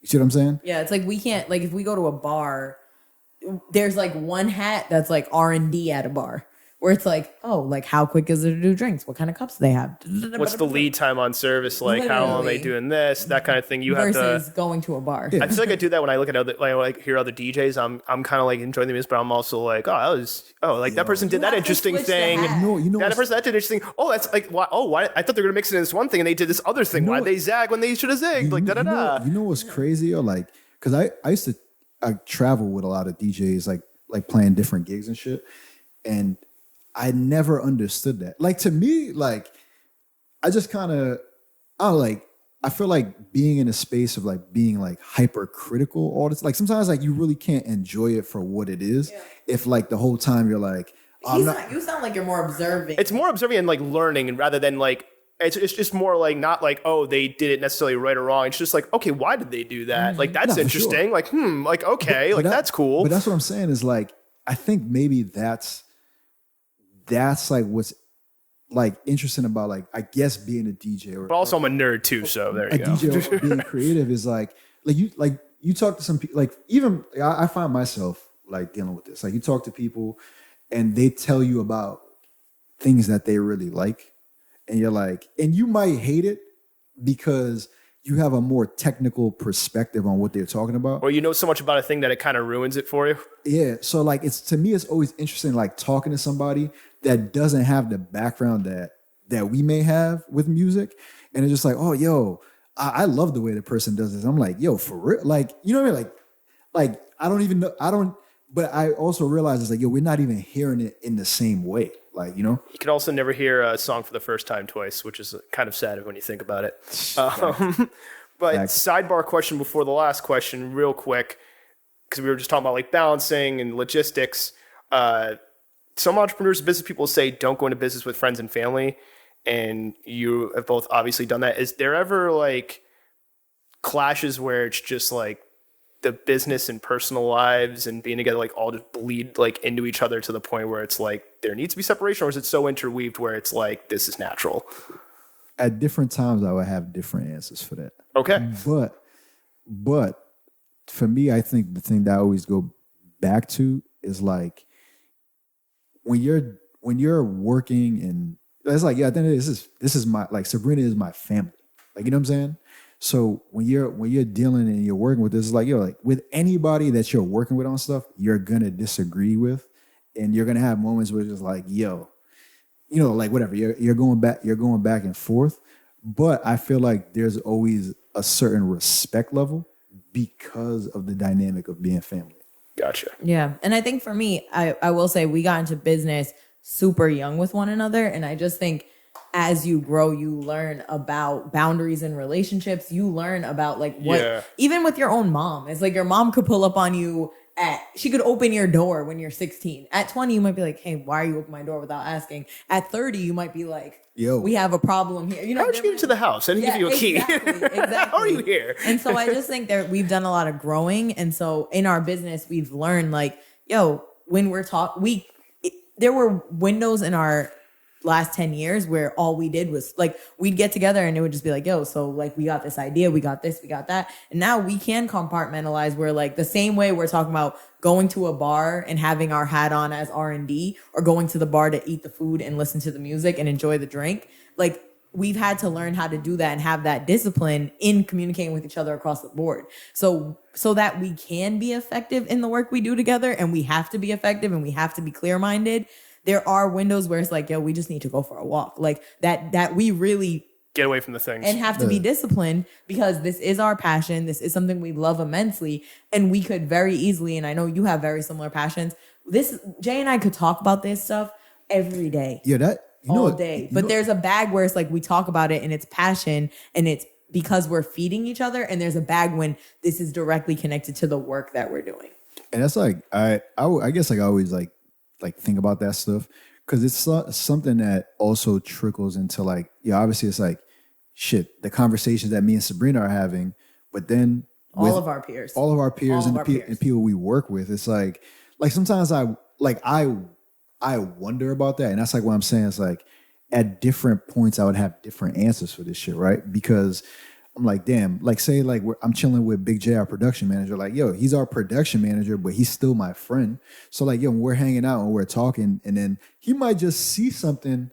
Speaker 3: You see what I'm saying?
Speaker 2: Yeah, it's like we can't, like if we go to a bar, there's like one hat that's like R&D at a bar. Where it's like, oh, like how quick is it to do drinks? What kind of cups do they have?
Speaker 1: What's the lead time on service? Like
Speaker 2: Literally.
Speaker 1: how long are they doing this? That kind of thing. You
Speaker 2: versus
Speaker 1: have to
Speaker 2: going to a bar.
Speaker 1: I feel like I do that when I look at hear other DJs. I'm kind of like enjoying the music, but I'm also like, that person did that interesting thing. That person that did interesting. Oh, that's like why? Oh, why? I thought they were gonna mix it in this one thing, and they did this other thing. Why did they zag when they should have zigged? Like da da da.
Speaker 3: You know what's crazy? Or like, because I used to travel with a lot of DJs, like playing different gigs and shit, and I never understood that. Like to me, like I just kind of, I feel like being in a space of like being like hypercritical all this. Like sometimes like you really can't enjoy it for what it is. Yeah. If like the whole time you're like,
Speaker 2: you sound like you're more observant.
Speaker 1: It's more observing and like learning, and rather than like it's just more like not like, oh, they did it necessarily right or wrong. It's just like, okay, why did they do that? Mm-hmm. Like that's interesting. Sure. Like like okay, like that's cool.
Speaker 3: But that's what I'm saying is like I think maybe that's like what's like interesting about like I guess being a DJ
Speaker 1: but also I'm a nerd too, so there you go.
Speaker 3: DJ or being creative is like you talk to some people, like even I find myself like dealing with this. Like you talk to people and they tell you about things that they really like, and you're like, and you might hate it because you have a more technical perspective on what they're talking about.
Speaker 1: Or you know so much about a thing that it kind of ruins it for you.
Speaker 3: Yeah. So like to me, it's always interesting like talking to somebody that doesn't have the background that we may have with music. And it's just like, oh, yo, I love the way the person does this. I'm like, yo, for real? Like, you know what I mean? Like I don't even know. But I also realize it's like, yo, we're not even hearing it in the same way. Like, you know?
Speaker 1: You can also never hear a song for the first time twice, which is kind of sad when you think about it. But sidebar question before the last question, real quick, because we were just talking about like balancing and logistics. Some entrepreneurs and business people say don't go into business with friends and family, and you have both obviously done that. Is there ever like clashes where it's just like the business and personal lives and being together like all just bleed like into each other to the point where it's like there needs to be separation, or is it so interweaved where it's like this is natural?
Speaker 3: At different times I would have different answers for that.
Speaker 1: Okay.
Speaker 3: But for me, I think the thing that I always go back to is like when you're working, and it's like, yeah, I think this is my, like Sabrina is my family. Like, you know what I'm saying? So when you're dealing and you're working with this, it's like, yo, like with anybody that you're working with on stuff, you're gonna disagree with, and you're gonna have moments where it's just like, yo, you know, like whatever, you're going back and forth. But I feel like there's always a certain respect level because of the dynamic of being family.
Speaker 1: Gotcha.
Speaker 2: Yeah. And I think for me, I will say we got into business super young with one another. And I just think as you grow, you learn about boundaries in relationships. You learn about like what, even with your own mom, it's like your mom could pull up on you she could open your door when you're 16. At 20, you might be like, hey, why are you opening my door without asking? At 30, you might be like, yo, we have a problem here. You know,
Speaker 1: how did you get into the house? I didn't give you a key.
Speaker 2: Exactly.
Speaker 1: How are you here?
Speaker 2: And so I just think that we've done a lot of growing. And so in our business, we've learned like, yo, when we're there were windows in our last 10 years where all we did was like, we'd get together and it would just be like, yo, so like we got this idea, we got this, we got that. And now we can compartmentalize where like the same way we're talking about going to a bar and having our hat on as R&D, or going to the bar to eat the food and listen to the music and enjoy the drink. Like we've had to learn how to do that and have that discipline in communicating with each other across the board. So that we can be effective in the work we do together, and we have to be effective and we have to be clear-minded. There are windows where it's like, yo, we just need to go for a walk. Like that we really
Speaker 1: get away from the things.
Speaker 2: And have to be disciplined because this is our passion. This is something we love immensely. And we could very easily, and I know you have very similar passions. Jay and I could talk about this stuff every day.
Speaker 3: Yeah,
Speaker 2: all day. But there's a bag where it's like we talk about it and it's passion and it's because we're feeding each other. And there's a bag when this is directly connected to the work that we're doing. And
Speaker 3: that's like, I guess like I always like think about that stuff because it's something that also trickles into like, yeah, obviously it's like, shit, the conversations that me and Sabrina are having, but then
Speaker 2: all of our peers
Speaker 3: and people we work with, it's like sometimes I wonder about that. And that's like what I'm saying. It's like at different points I would have different answers for this shit, right? Because I'm like, damn, like say like I'm chilling with Big J, our production manager. Like, yo, he's our production manager, but he's still my friend. So like, yo, when we're hanging out and we're talking, and then he might just see something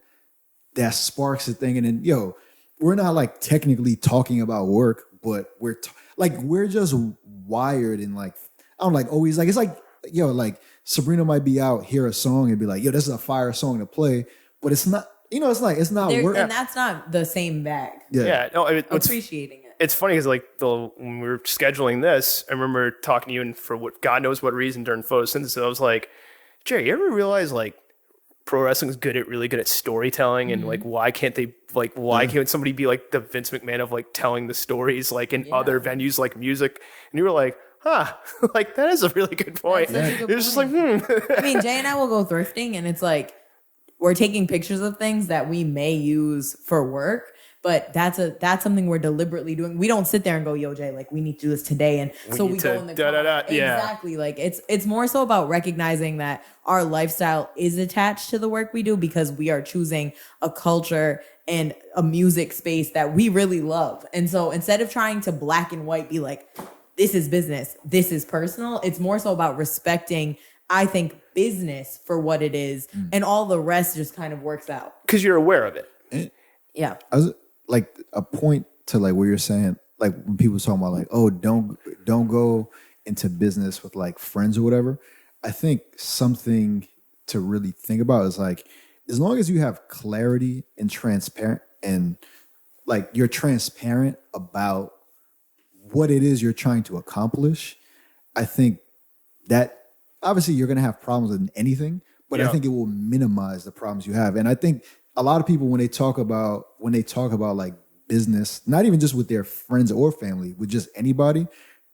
Speaker 3: that sparks a thing. And then, yo, we're not like technically talking about work, but we're just wired and like, I'm like always like, it's like, yo, like Sabrina might be out, hear a song and be like, yo, this is a fire song to play, but it's not, it's not work.
Speaker 2: And that's not the same bag.
Speaker 1: Yeah. No,
Speaker 2: appreciating it.
Speaker 1: It's funny because like when we were scheduling this, I remember talking to you and for what God knows what reason during photosynthesis, I was like, Jerry, you ever realize like pro wrestling is really good at storytelling and like why can't somebody be like the Vince McMahon of like telling the stories like in other venues like music? And you were like, huh, like that is a really good point. It was just like,
Speaker 2: I mean, Jay and I will go thrifting and it's like we're taking pictures of things that we may use for work, but that's something we're deliberately doing. We don't sit there and go, yo, Jay, like we need to do this today. And so we go in the car. Exactly. Like it's more so about recognizing that our lifestyle is attached to the work we do because we are choosing a culture and a music space that we really love. And so instead of trying to black and white be like, this is business, this is personal, it's more so about respecting, I think, business for what it is. And all the rest just kind of works out.
Speaker 1: Because you're aware of it.
Speaker 2: Yeah.
Speaker 3: I was like a point to like what you're saying, like when people talking about like, oh, don't go into business with like friends or whatever. I think something to really think about is like, as long as you have clarity and transparent and like you're transparent about what it is you're trying to accomplish, I think that obviously you're going to have problems in anything, but I think it will minimize the problems you have. And I think a lot of people, when they talk about like business, not even just with their friends or family, with just anybody,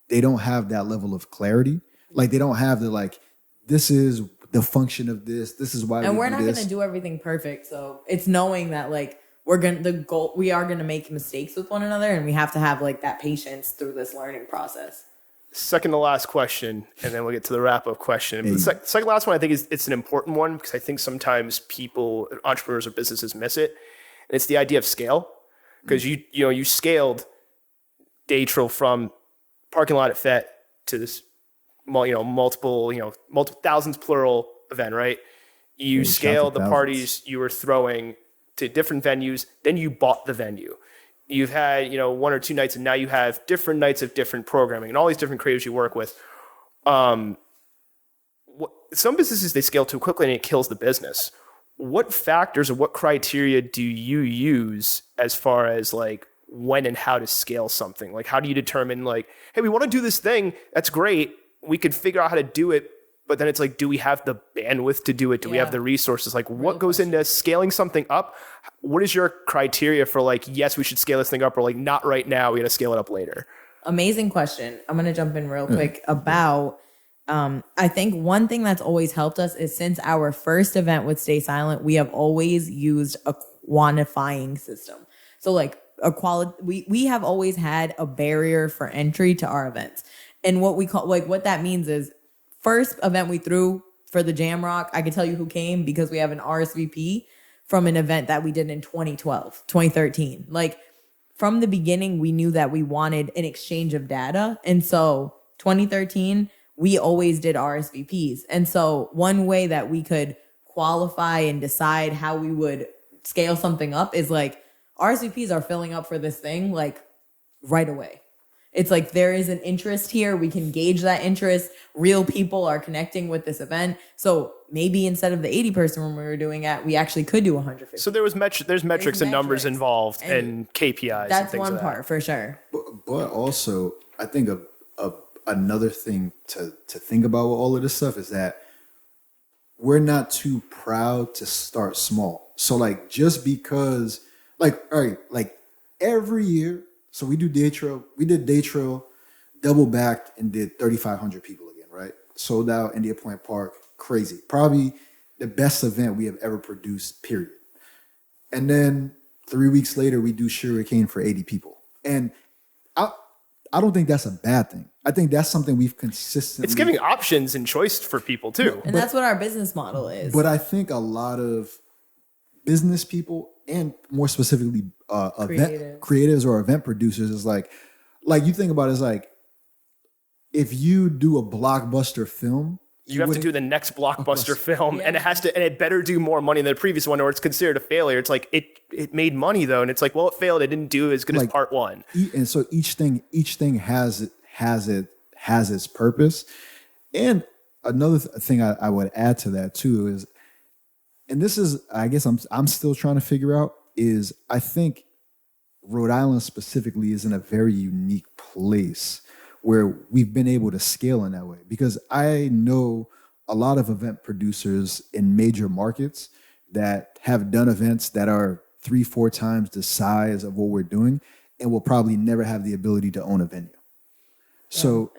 Speaker 3: they don't have that level of clarity. Like they don't have the like, this is the function of this. This is why.
Speaker 2: And we're not going to do everything perfect. So it's knowing that like we are going to make mistakes with one another, and we have to have like that patience through this learning process.
Speaker 1: Second to last question, and then we'll get to the wrap-up question. Hey. The second last one, I think it's an important one because I think sometimes people, entrepreneurs or businesses miss it. And it's the idea of scale. Because you scaled Daytrill from parking lot at FET to this multiple thousands plural event, right? You scaled the parties you were throwing to different venues, then you bought the venue. You've had, one or two nights, and now you have different nights of different programming and all these different creators you work with. Some businesses, they scale too quickly and it kills the business. What factors or what criteria do you use as far as like when and how to scale something? Like, how do you determine like, hey, we want to do this thing. That's great. We could figure out how to do it. But then it's like, do we have the bandwidth to do it? Do we have the resources? Like what goes into scaling something up? What is your criteria for like, yes, we should scale this thing up, or like not right now, we got to scale it up later?
Speaker 2: Amazing question. I'm going to jump in real quick about, I think one thing that's always helped us is since our first event with Stay Silent, we have always used a quantifying system. So like we have always had a barrier for entry to our events. And what we call, like what that means is, first event we threw for the Jam Rock, I can tell you who came because we have an RSVP from an event that we did in 2013. Like from the beginning, we knew that we wanted an exchange of data. And so 2013, we always did RSVPs. And so one way that we could qualify and decide how we would scale something up is like RSVPs are filling up for this thing like right away. It's like there is an interest here. We can gauge that interest. Real people are connecting with this event. So maybe instead of the 80-person room we were doing at, we actually could do 150.
Speaker 1: So there's metrics and numbers involved and KPIs.
Speaker 2: That's
Speaker 1: and things
Speaker 2: one
Speaker 1: like
Speaker 2: part
Speaker 1: that.
Speaker 2: for sure.
Speaker 3: But also, I think another thing to think about with all of this stuff is that we're not too proud to start small. So like just because all right, like every year, so we did Day Trail, double backed and did 3,500 people again, right? Sold out India Point Park, crazy. Probably the best event we have ever produced, period. And then 3 weeks later, we do Sugarcane for 80 people. And I don't think that's a bad thing. I think that's something we've consistently...
Speaker 1: It's giving options and choice for people too.
Speaker 2: And that's what our business model is.
Speaker 3: But I think a lot of business people and more specifically creatives or event producers is like you think about it, it's like if you do a blockbuster film,
Speaker 1: you have to do the next blockbuster film, and it better do more money than the previous one, or it's considered a failure. It's like it made money though, and it's like, well, it failed. It didn't do as good as part one. And
Speaker 3: so each thing has its purpose. And another thing I would add to that too is, and this is, I guess I'm still trying to figure out, is I think Rhode Island specifically is in a very unique place where we've been able to scale in that way. Because I know a lot of event producers in major markets that have done events that are 3-4 times the size of what we're doing and will probably never have the ability to own a venue. So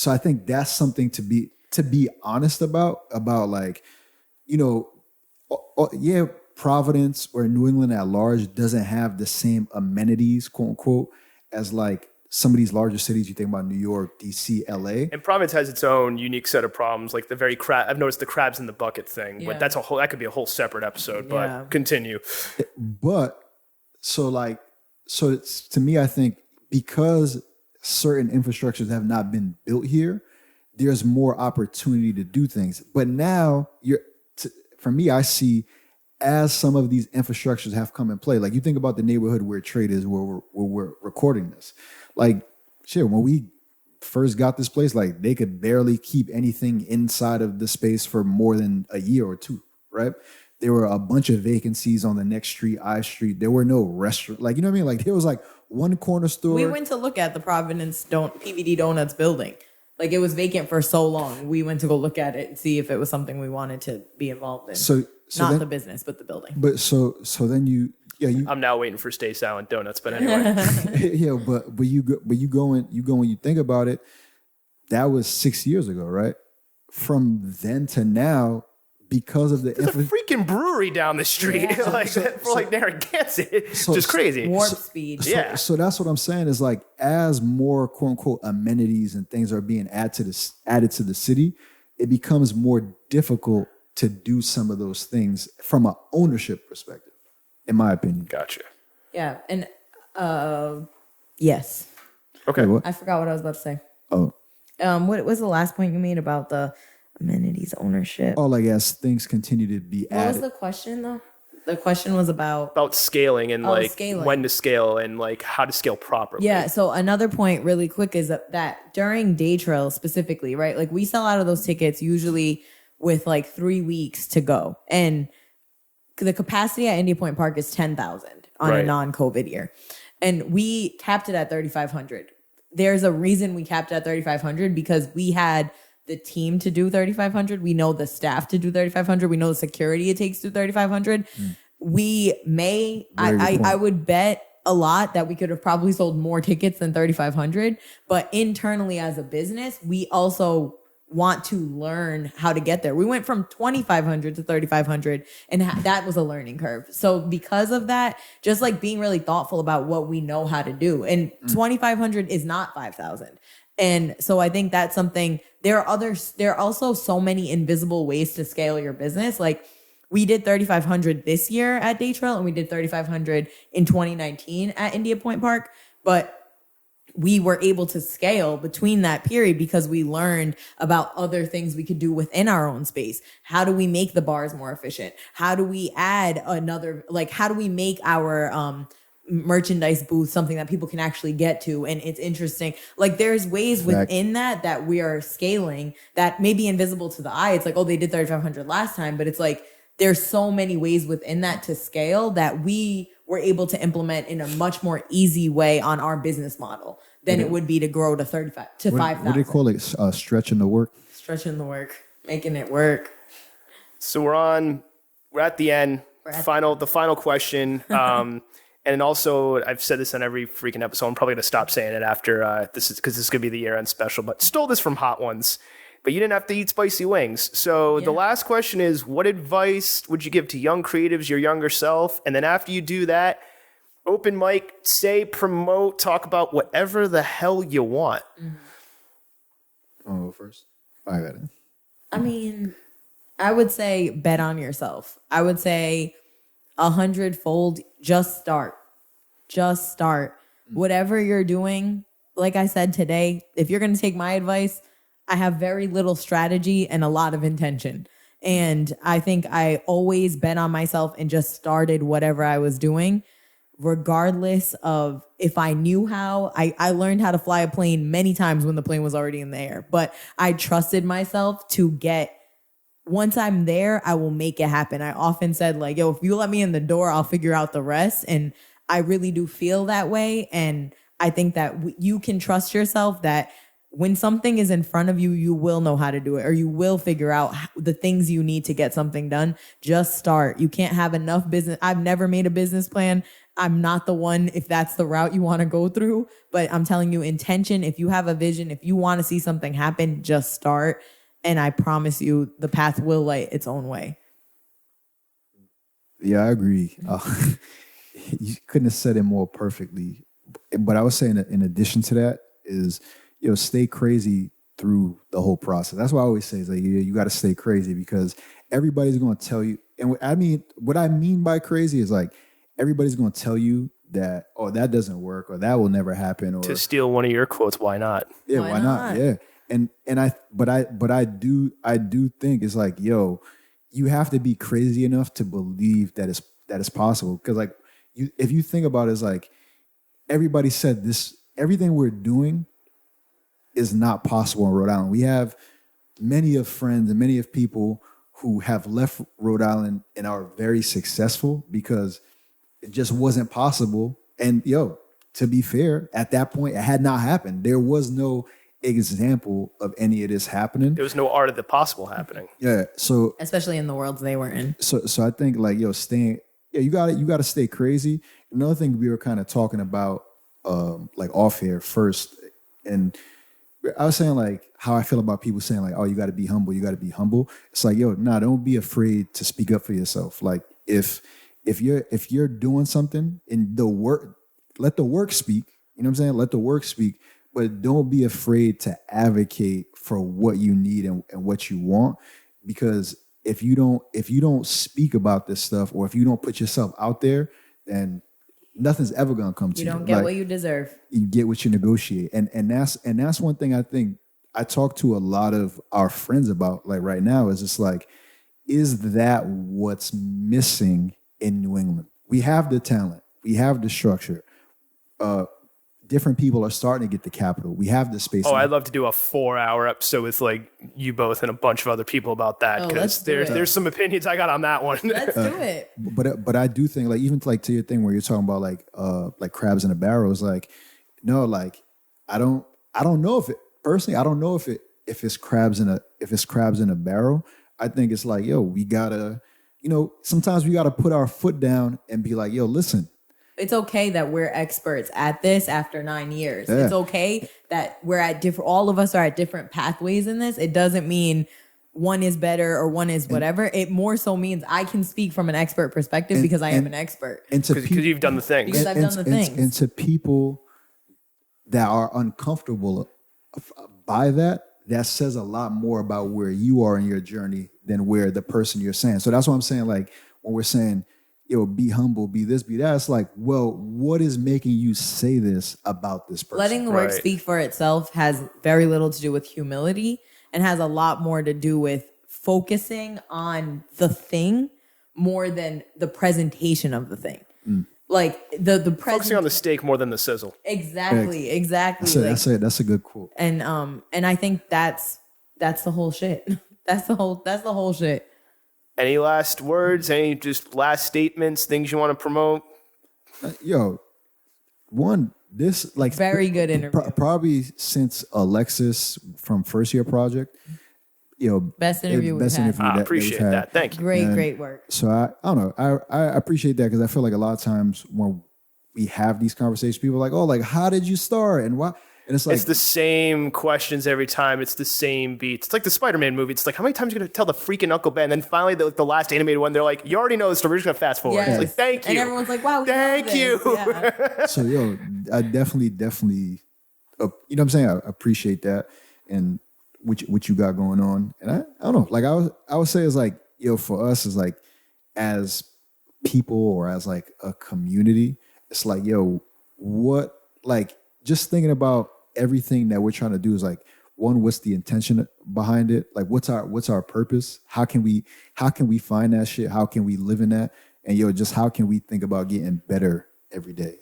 Speaker 3: I think that's something to be honest about like, you know, yeah, Providence or New England at large doesn't have the same amenities, quote unquote, as like some of these larger cities. You think about New York, DC, LA.
Speaker 1: And Providence has its own unique set of problems, like the very I've noticed the crabs in the bucket thing, but that could be a whole separate episode, but continue.
Speaker 3: But so it's, to me, I think because certain infrastructures have not been built here, there's more opportunity to do things. But now for me, I see as some of these infrastructures have come in play, like you think about the neighborhood where Trade is, where we're recording this. Like, shit, when we first got this place, like they could barely keep anything inside of the space for more than a year or two, right? There were a bunch of vacancies on the next street, I Street. There were no restaurant, like, you know what I mean? Like there was like one corner store.
Speaker 2: We went to look at the Providence PVD Donuts building. Like it was vacant for so long. We went to go look at it and see if it was something we wanted to be involved in. So not then, the business, but the building.
Speaker 3: But so then you.
Speaker 1: I'm now waiting for Stay Silent Donuts, but anyway.
Speaker 3: Yeah, but you go and you think about it, that was 6 years ago, right? From then to now, because of the
Speaker 1: there's a freaking brewery down the street, like Narragansett, just crazy.
Speaker 2: Warp speed.
Speaker 3: So that's what I'm saying is like as more quote unquote amenities and things are being added to the city, it becomes more difficult to do some of those things from an ownership perspective. In my opinion.
Speaker 1: Gotcha.
Speaker 2: Yeah. And yes.
Speaker 1: Okay.
Speaker 3: Wait,
Speaker 2: I forgot what I was about to say.
Speaker 3: Oh.
Speaker 2: What was the last point you made about the amenities ownership?
Speaker 3: Oh, like as things continue to be added.
Speaker 2: What was the question though? The question was about
Speaker 1: scaling and
Speaker 2: scaling.
Speaker 1: When to scale and like how to scale properly.
Speaker 2: Yeah. So another point really quick is that during Day Trail specifically, right? Like we sell out of those tickets usually with like 3 weeks to go. And the capacity at India Point Park is 10,000 on a non-COVID year. And we capped it at 3,500. There's a reason we capped it at 3,500 because we had the team to do 3,500. We know the staff to do 3,500. We know the security it takes to do 3,500. We may, I would bet a lot that we could have probably sold more tickets than 3,500. But internally as a business, we also want to learn how to get there. We went from 2,500 to 3,500 and that was a learning curve. So because of that, just like being really thoughtful about what we know how to do, and 2,500 is not 5,000. And so I think that's something, there are also so many invisible ways to scale your business. Like we did 3,500 this year at Day Trail and we did 3,500 in 2019 at India Point Park. But we were able to scale between that period because we learned about other things we could do within our own space. How do we make the bars more efficient? How do we add how do we make our merchandise booth, something that people can actually get to, and it's interesting. Like there's ways within that we are scaling that may be invisible to the eye. It's like, oh, they did 3,500 last time, but it's like there's so many ways within that to scale that we were able to implement in a much more easy way on our business model than it would be to grow to 35 to 5,000.
Speaker 3: What do they call it? Stretching the work.
Speaker 2: Stretching the work, making it work.
Speaker 1: So we're at the end. The final question. And also, I've said this on every freaking episode. I'm probably going to stop saying it after this is because this is going to be the year-end special. But stole this from Hot Ones. But you didn't have to eat spicy wings. So the last question is, what advice would you give to young creatives, your younger self? And then after you do that, open mic, say, promote, talk about whatever the hell you want.
Speaker 3: Oh, first? I got it.
Speaker 2: I mean, I would say bet on yourself. I would say 100-fold, just start. Just start. Whatever you're doing, like I said today, if you're going to take my advice, I have very little strategy and a lot of intention. And I think I always bet on myself and just started whatever I was doing, regardless of if I knew how. I learned how to fly a plane many times when the plane was already in the air, but I trusted myself to get, once I'm there, I will make it happen. I often said like, yo, if you let me in the door, I'll figure out the rest. And I really do feel that way. And I think that you can trust yourself that when something is in front of you, you will know how to do it, or you will figure out the things you need to get something done. Just start. You can't have enough business. I've never made a business plan. I'm not the one if that's the route you want to go through, but I'm telling you, intention, if you have a vision, if you want to see something happen, just start. And I promise you the path will light its own way.
Speaker 3: Yeah, I agree. You couldn't have said it more perfectly. But I was saying that in addition to that is, stay crazy through the whole process. That's what I always say is like, you got to stay crazy because everybody's going to tell you. And what I mean by crazy is like, everybody's going to tell you that, oh, that doesn't work or that will never happen. Or
Speaker 1: to steal one of your quotes, why not?
Speaker 3: Yeah, why not? Yeah. But I do think it's like, yo, you have to be crazy enough to believe that it's possible. Because like if you think about it, it's like everybody said this, everything we're doing is not possible in Rhode Island. We have many of friends and many of people who have left Rhode Island and are very successful because it just wasn't possible. And to be fair, at that point, it had not happened. There was no example of any of this happening.
Speaker 1: There was no art of the possible happening.
Speaker 3: Yeah. So
Speaker 2: especially in the worlds they were in.
Speaker 3: So I think like, you got to stay crazy. Another thing we were kind of talking about like off here first, and I was saying like how I feel about people saying like, oh, you got to be humble. You got to be humble. It's like, don't be afraid to speak up for yourself. Like if you're doing something in the work, let the work speak. You know what I'm saying? Let the work speak, but don't be afraid to advocate for what you need and what you want. Because if you don't speak about this stuff, or if you don't put yourself out there, then nothing's ever gonna come to you.
Speaker 2: You don't get what you deserve.
Speaker 3: You get what you negotiate, and that's one thing I think I talk to a lot of our friends about. Like right now, is just like, is that what's missing in New England? We have the talent, we have the structure. Different people are starting to get the capital. We have the space.
Speaker 1: Oh, I'd love to do a 4-hour episode with like you both and a bunch of other people about that, because there's some opinions I got on that one.
Speaker 2: Let's do it.
Speaker 3: But I do think like, even like to your thing where you're talking about like crabs in a barrel, is like, no, like I don't know if it personally, I don't know if it's crabs in a barrel. I think it's like, we gotta, sometimes we gotta put our foot down and be like, listen.
Speaker 2: It's okay that we're experts at this after 9 years.
Speaker 3: Yeah.
Speaker 2: It's okay that we're at all of us are at different pathways in this. It doesn't mean one is better or one is whatever. It more so means I can speak from an expert perspective because I am an expert.
Speaker 1: And because you've done the things.
Speaker 2: Because I've done the things.
Speaker 3: And to people that are uncomfortable by that says a lot more about where you are in your journey than where the person you're saying. So that's what I'm saying. Like when we're saying, be humble, be this, be that. It's like, well, what is making you say this about this person?
Speaker 2: Letting the work speak for itself has very little to do with humility and has a lot more to do with focusing on the thing more than the presentation of the thing. like the present.
Speaker 1: Focusing on the steak more than the sizzle.
Speaker 2: Exactly.
Speaker 3: That's a good quote.
Speaker 2: And I think that's the whole shit. That's the whole shit.
Speaker 1: Any last words? Any just last statements? Things you want to promote?
Speaker 3: This like
Speaker 2: very good interview.
Speaker 3: Probably since Alexis from First Year Project.
Speaker 2: Best interview we've had.
Speaker 1: I appreciate that. Thank you.
Speaker 2: Great work.
Speaker 3: So I don't know. I appreciate that because I feel like a lot of times when we have these conversations, people are like, oh, like, how did you start and why? And it's like,
Speaker 1: it's the same questions every time. It's the same beats. It's like the Spider-Man movie. It's like, how many times are you going to tell the freaking Uncle Ben? And then finally, the last animated one, they're like, you already know the story. We're just going to fast forward.
Speaker 2: Yes.
Speaker 1: It's like, thank you.
Speaker 2: And everyone's like, wow,
Speaker 1: thank you.
Speaker 2: Yeah.
Speaker 3: So, I definitely, you know what I'm saying? I appreciate that. And what you got going on. And I don't know, like I would say it's like, for us is like, as people or as like a community, it's like, what, like just thinking about everything that we're trying to do is like, one, what's the intention behind it? Like what's our purpose? How can we find that shit? How can we live in that? And just how can we think about getting better every day?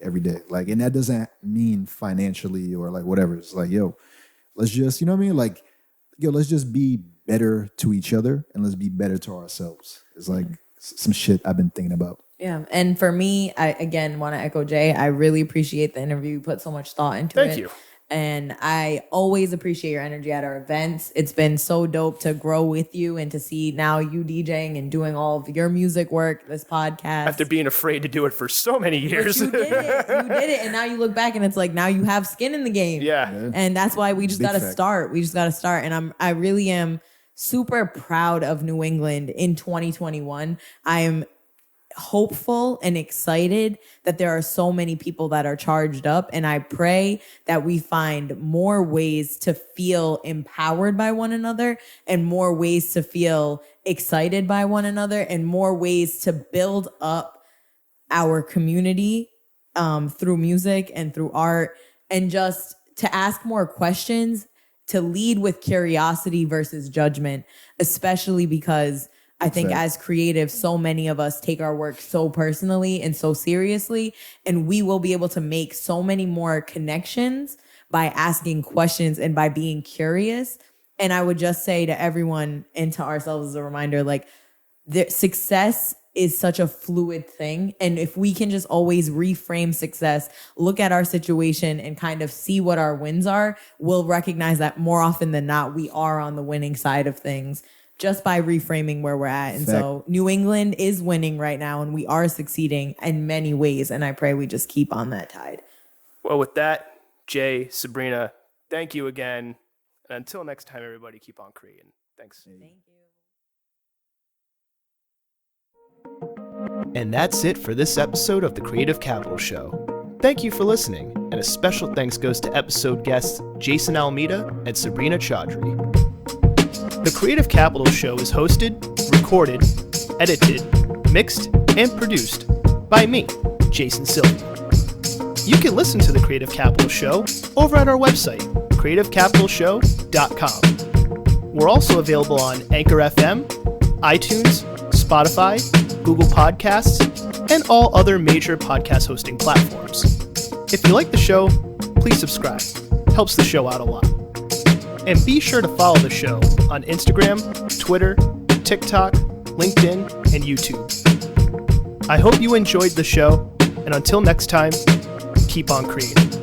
Speaker 3: Like, and that doesn't mean financially or like whatever. It's like, let's just, you know what I mean? Like, let's just be better to each other and let's be better to ourselves. It's like some shit I've been thinking about.
Speaker 2: Yeah. And for me, I again want to echo Jay. I really appreciate the interview. You put so much thought into it.
Speaker 1: Thank you.
Speaker 2: And I always appreciate your energy at our events. It's been so dope to grow with you and to see now you DJing and doing all of your music work, this podcast.
Speaker 1: After being afraid to do it for so many years.
Speaker 2: But you did it. And now you look back and it's like, now you have skin in the game.
Speaker 1: Yeah.
Speaker 2: And that's why we just got to start. We just got to start. And I really am super proud of New England in 2021. I am hopeful and excited that there are so many people that are charged up, and I pray that we find more ways to feel empowered by one another and more ways to feel excited by one another and more ways to build up our community through music and through art, and just to ask more questions, to lead with curiosity versus judgment, especially because I think as creatives, so many of us take our work so personally and so seriously, and we will be able to make so many more connections by asking questions and by being curious. And I would just say to everyone and to ourselves as a reminder, like, success is such a fluid thing. And if we can just always reframe success, look at our situation and kind of see what our wins are, we'll recognize that more often than not, we are on the winning side of things, just by reframing where we're at. And so New England is winning right now, and we are succeeding in many ways. And I pray we just keep on that tide.
Speaker 1: Well, with that, Jay, Sabrina, thank you again. And until next time, everybody, keep on creating. Thanks.
Speaker 2: Thank
Speaker 1: you. And that's it for this episode of the Creative Capital Show. Thank you for listening. And a special thanks goes to episode guests Jason Almeida and Sabrina Chaudhary. The Creative Capital Show is hosted, recorded, edited, mixed, and produced by me, Jason Silva. You can listen to The Creative Capital Show over at our website, creativecapitalshow.com. We're also available on Anchor FM, iTunes, Spotify, Google Podcasts, and all other major podcast hosting platforms. If you like the show, please subscribe. Helps the show out a lot. And be sure to follow the show on Instagram, Twitter, TikTok, LinkedIn, and YouTube. I hope you enjoyed the show, and until next time, keep on creating.